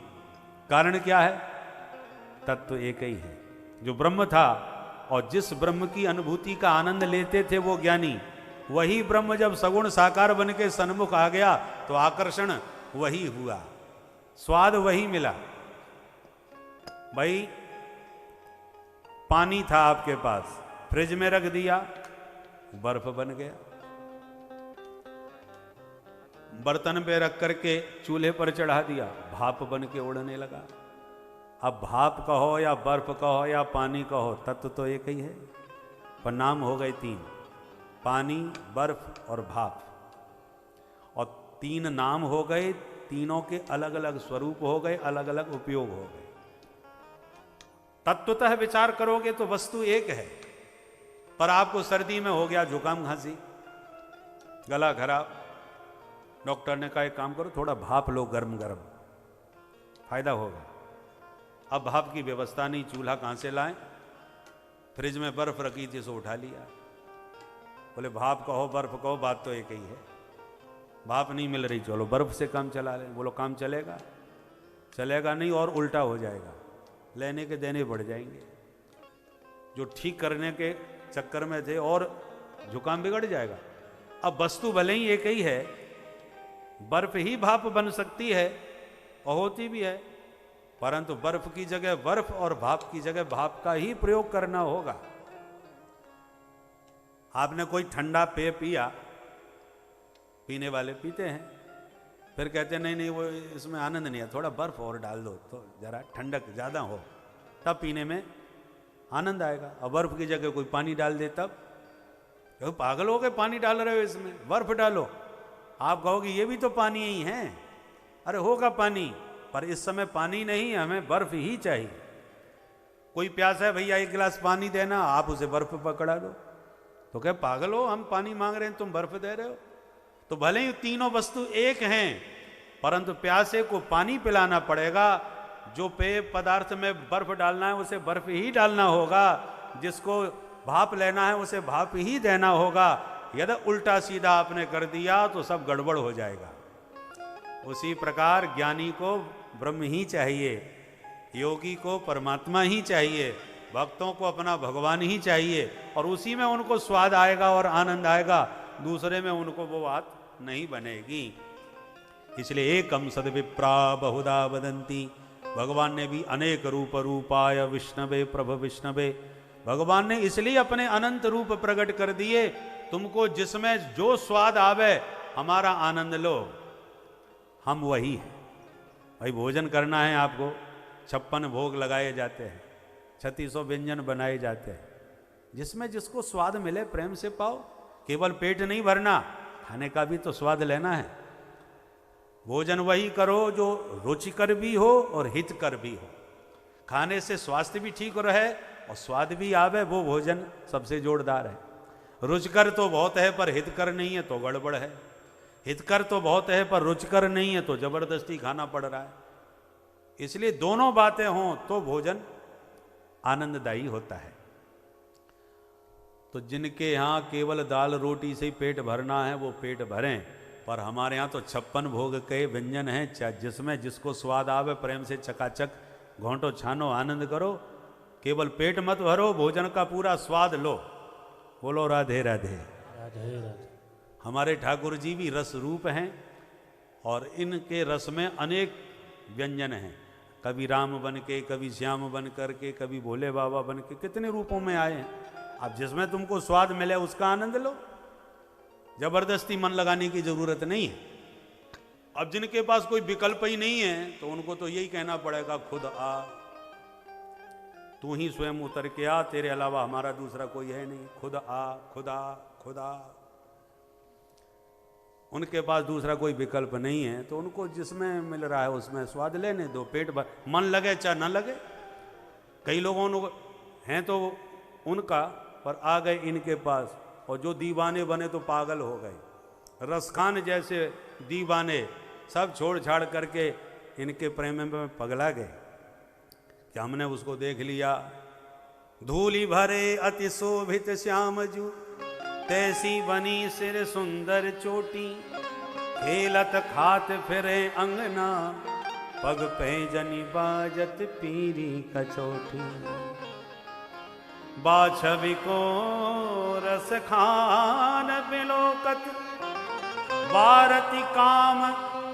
कारण क्या है? तत्व एक ही है, जो ब्रह्म था और जिस ब्रह्म की अनुभूति का आनंद लेते थे वो ज्ञानी, वही ब्रह्म जब सगुण साकार बन के सन्मुख आ गया तो आकर्षण वही हुआ, स्वाद वही मिला। भाई पानी था आपके पास, फ्रिज में रख दिया, बर्फ बन गया। बर्तन पे रख करके चूल्हे पर चढ़ा दिया, भाप बन के उड़ने लगा। अब भाप कहो या बर्फ कहो या पानी कहो, तत्व तो एक ही है, पर नाम हो गए तीन, पानी, बर्फ और भाप। और तीन नाम हो गए, तीनों के अलग अलग स्वरूप हो गए, अलग अलग उपयोग हो गए। तत्वतः विचार करोगे तो वस्तु एक है, पर आपको सर्दी में हो गया जुकाम खांसी, गला खराब, डॉक्टर ने कहा एक काम करो थोड़ा भाप लो गर्म गर्म, फायदा होगा। अब भाप की व्यवस्था नहीं, चूल्हा कहां से लाएं? फ्रिज में बर्फ रखी थी सो उठा लिया। बोले भाप कहो बर्फ कहो बात तो एक ही है, भाप नहीं मिल रही चलो बर्फ से काम चला लें। बोलो काम चलेगा? चलेगा नहीं और उल्टा हो जाएगा, लेने के देने बढ़ जाएंगे। जो ठीक करने के चक्कर में थे और जुकाम बिगड़ जाएगा। अब वस्तु भले ही एक ही है, बर्फ ही भाप बन सकती है और होती भी है, परंतु बर्फ की जगह बर्फ और भाप की जगह भाप का ही प्रयोग करना होगा। आपने कोई ठंडा पेय पिया, पीने वाले पीते हैं, फिर कहते हैं नहीं नहीं वो इसमें आनंद नहीं है, थोड़ा बर्फ और डाल दो तो जरा ठंडक ज़्यादा हो, तब पीने में आनंद आएगा। और बर्फ की जगह कोई पानी डाल दे तब, क्यों पागल हो गए पानी डाल रहे हो इसमें, बर्फ डालो। आप कहोगे ये भी तो पानी ही है, अरे होगा पानी, पर इस समय पानी नहीं, हमें बर्फ ही चाहिए। कोई प्यासा है भैया एक गिलास पानी देना, आप उसे बर्फ पकड़ा दो, तो क्या पागल हो, हम पानी मांग रहे हैं तुम बर्फ दे रहे हो। तो भले ही तीनों वस्तु एक हैं, परंतु प्यासे को पानी पिलाना पड़ेगा। जो पेय पदार्थ में बर्फ डालना है उसे बर्फ ही डालना होगा, जिसको भाप लेना है उसे भाप ही देना होगा। यदि उल्टा सीधा आपने कर दिया तो सब गड़बड़ हो जाएगा। उसी प्रकार ज्ञानी को ब्रह्म ही चाहिए, योगी को परमात्मा ही चाहिए, भक्तों को अपना भगवान ही चाहिए, और उसी में उनको स्वाद आएगा और आनंद आएगा, दूसरे में उनको वो बात नहीं बनेगी। इसलिए एकम सद विप्रा बहुधा वदंती, भगवान ने भी अनेक रूप रूपाय विष्णवे प्रभ विष्णवे, भगवान ने इसलिए अपने अनंत रूप प्रकट कर दिए, तुमको जिसमें जो स्वाद आवे हमारा आनंद लो, हम वही हैं। भाई भोजन करना है आपको, 56 भोग लगाए जाते हैं, 3600 व्यंजन बनाए जाते हैं, जिसमें जिसको स्वाद मिले प्रेम से पाओ। केवल पेट नहीं भरना, खाने का भी तो स्वाद लेना है। भोजन वही करो जो रुचिकर भी हो और हितकर भी हो, खाने से स्वास्थ्य भी ठीक रहे और स्वाद भी आवे, वो भोजन सबसे जोरदार है। रुचिकर तो बहुत है पर हितकर नहीं है तो गड़बड़ है, हितकर तो बहुत है पर रुचिकर नहीं है तो जबरदस्ती खाना पड़ रहा है। इसलिए दोनों बातें हों तो भोजन आनंददायी होता है। तो जिनके यहाँ केवल दाल रोटी से ही पेट भरना है वो पेट भरें, पर हमारे यहाँ तो 56 भोग के व्यंजन हैं, जिसमें जिसको स्वाद आवे प्रेम से चकाचक घोंटो छानो आनंद करो। केवल पेट मत भरो, भोजन का पूरा स्वाद लो। बोलो राधे राधे। राधे राधे। हमारे ठाकुर जी भी रस रूप हैं और इनके रस में अनेक व्यंजन हैं। कभी राम बन के, कभी श्याम बन करके, कभी भोले बाबा बन के, कितने रूपों में आए हैं। अब जिसमें तुमको स्वाद मिले उसका आनंद लो, जबरदस्ती मन लगाने की जरूरत नहीं है। अब जिनके पास कोई विकल्प ही नहीं है तो उनको तो यही कहना पड़ेगा, खुद आ, तू ही स्वयं उतर के आ, तेरे अलावा हमारा दूसरा कोई है नहीं, खुद आ, खुदा खुदा। उनके पास दूसरा कोई विकल्प नहीं है तो उनको जिसमें मिल रहा है उसमें स्वाद लेने दो, पेट भर, मन लगे चाहे न लगे। कई लोगों हैं तो उनका, पर आ गए इनके पास, और जो दीवाने बने तो पागल हो गए। रसखान जैसे दीवाने सब छोड़ छाड़ करके इनके प्रेम में पगला गए कि हमने उसको देख लिया। धूली भरे अति शोभित श्याम जू, तैसी बनी सिर सुंदर चोटी, खेलत खात फिरे अंगना, पग पे जनी बाजत पीरी कचोटी। बाछवि को रस खान बिलोकत, भारती काम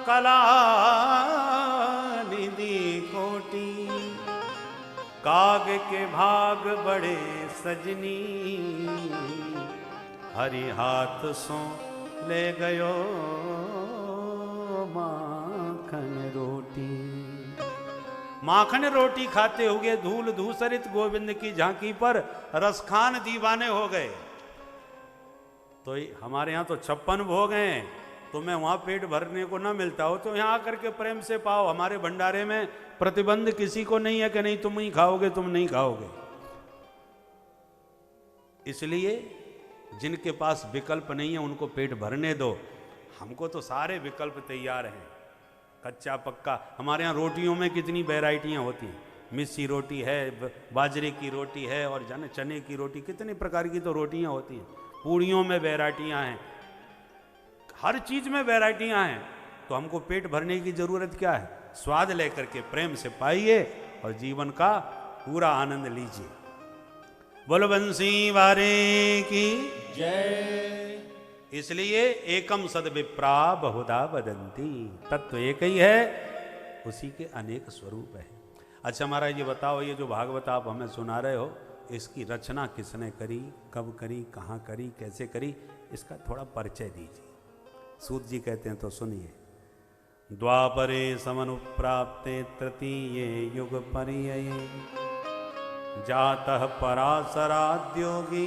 कला निधि कोटी। काग के भाग बड़े सजनी, हरि हाथ सो ले गयो माखन रोटी। माखन रोटी खाते हुए धूल धूसरित गोविंद की झांकी पर रसखान दीवाने हो गए। तो हमारे यहाँ तो 56 भोग हैं, तुम्हें वहां पेट भरने को ना मिलता हो तो यहाँ आकर के प्रेम से पाओ। हमारे भंडारे में प्रतिबंध किसी को नहीं है कि नहीं तुम ही खाओगे, तुम नहीं खाओगे। इसलिए जिनके पास विकल्प नहीं है उनको पेट भरने दो। हमको तो सारे विकल्प तैयार हैं, कच्चा पक्का। हमारे यहाँ रोटियों में कितनी वैरायटियाँ होती हैं, मिस्सी रोटी है, बाजरे की रोटी है, और जाने चने की रोटी, कितने प्रकार की तो रोटियाँ होती हैं। पूड़ियों में वैरायटियाँ हैं, हर चीज़ में वैरायटियाँ हैं। तो हमको पेट भरने की ज़रूरत क्या है? स्वाद लेकर के प्रेम से पाइए और जीवन का पूरा आनंद लीजिए। बोलो बंसी वारे की जय। इसलिए एकम सद विप्रा बहुधा वदंती, तत्व एक ही है, उसी के अनेक स्वरूप है। अच्छा महाराज ये बताओ, ये जो भागवत आप हमें सुना रहे हो, इसकी रचना किसने करी, कब करी, कहाँ करी, कैसे करी, इसका थोड़ा परिचय दीजिए। सूत जी कहते हैं तो सुनिए। द्वापरे समनुप्राप्ते तृतीये युग पर्यये, जातः पराशराद्योगी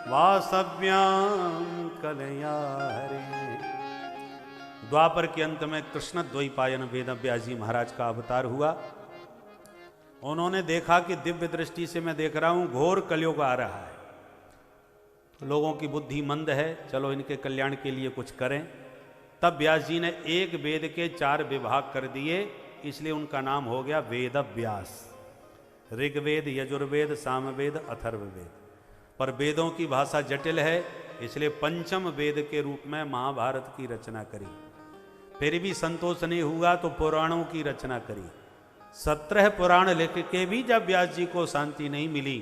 वासव्याम कलया हरे। द्वापर के अंत में कृष्ण द्वैपायन वेद व्यास जी महाराज का अवतार हुआ। उन्होंने देखा कि दिव्य दृष्टि से मैं देख रहा हूं घोर कलयुग आ रहा है, तो लोगों की बुद्धि मंद है, चलो इनके कल्याण के लिए कुछ करें। तब व्यास जी ने एक वेद के 4 विभाग कर दिए, इसलिए उनका नाम हो गया वेद व्यास। ऋग्वेद, यजुर्वेद, सामवेद, अथर्ववेद। पर वेदों की भाषा जटिल है, इसलिए पंचम वेद के रूप में महाभारत की रचना करी। फिर भी संतोष नहीं हुआ तो पुराणों की रचना करी। 17 पुराण लिख के भी जब व्यास जी को शांति नहीं मिली,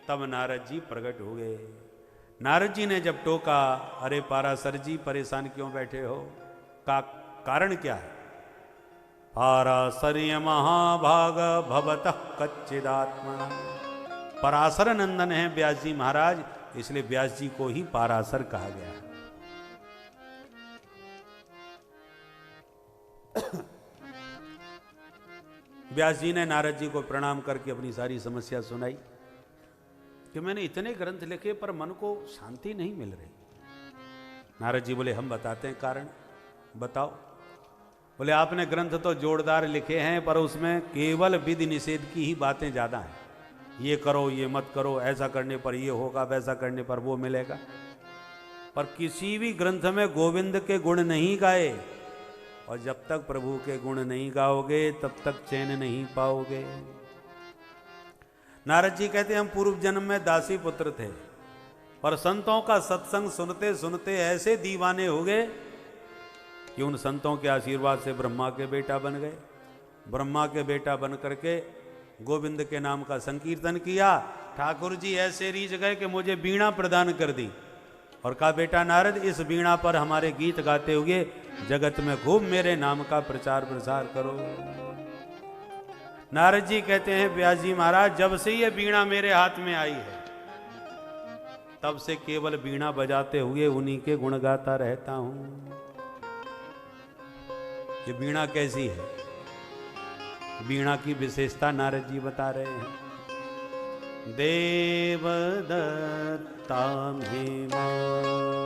तब नारद जी प्रकट हो गए। नारद जी ने जब टोका, अरे पाराशर जी परेशान क्यों बैठे हो, का कारण क्या है? पाराशर्य महाभाग भवतः कच्चिदात्मा। पराशर नंदन है व्यास जी महाराज, इसलिए व्यास जी को ही पाराशर कहा गया है। व्यास जी ने नारद जी को प्रणाम करके अपनी सारी समस्या सुनाई कि मैंने इतने ग्रंथ लिखे पर मन को शांति नहीं मिल रही। नारद जी बोले हम बताते हैं कारण, बताओ। बोले आपने ग्रंथ तो जोरदार लिखे हैं पर उसमें केवल विधि निषेध की ही बातें ज्यादा हैं। ये करो, ये मत करो, ऐसा करने पर ये होगा, वैसा करने पर वो मिलेगा। पर किसी भी ग्रंथ में गोविंद के गुण नहीं गाए, और जब तक प्रभु के गुण नहीं गाओगे तब तक चैन नहीं पाओगे। नारद जी कहते हम पूर्व जन्म में दासी पुत्र थे, और संतों का सत्संग सुनते सुनते ऐसे दीवाने हो गए कि उन संतों के आशीर्वाद से ब्रह्मा के बेटा बन गए। ब्रह्मा के बेटा बन करके गोविंद के नाम का संकीर्तन किया। ठाकुर जी ऐसे रीझ गए कि मुझे बीणा प्रदान कर दी, और कहा बेटा नारद इस बीणा पर हमारे गीत गाते हुए जगत में खूब मेरे नाम का प्रचार प्रसार करो। नारद जी कहते हैं व्यास जी महाराज जब से ये बीणा मेरे हाथ में आई है, तब से केवल बीणा बजाते हुए उन्हीं के गुण गाता रहता हूं। ये बीणा कैसी है? बीणा की विशेषता नारद जी बता रहे हैं। देवदत्ता में मां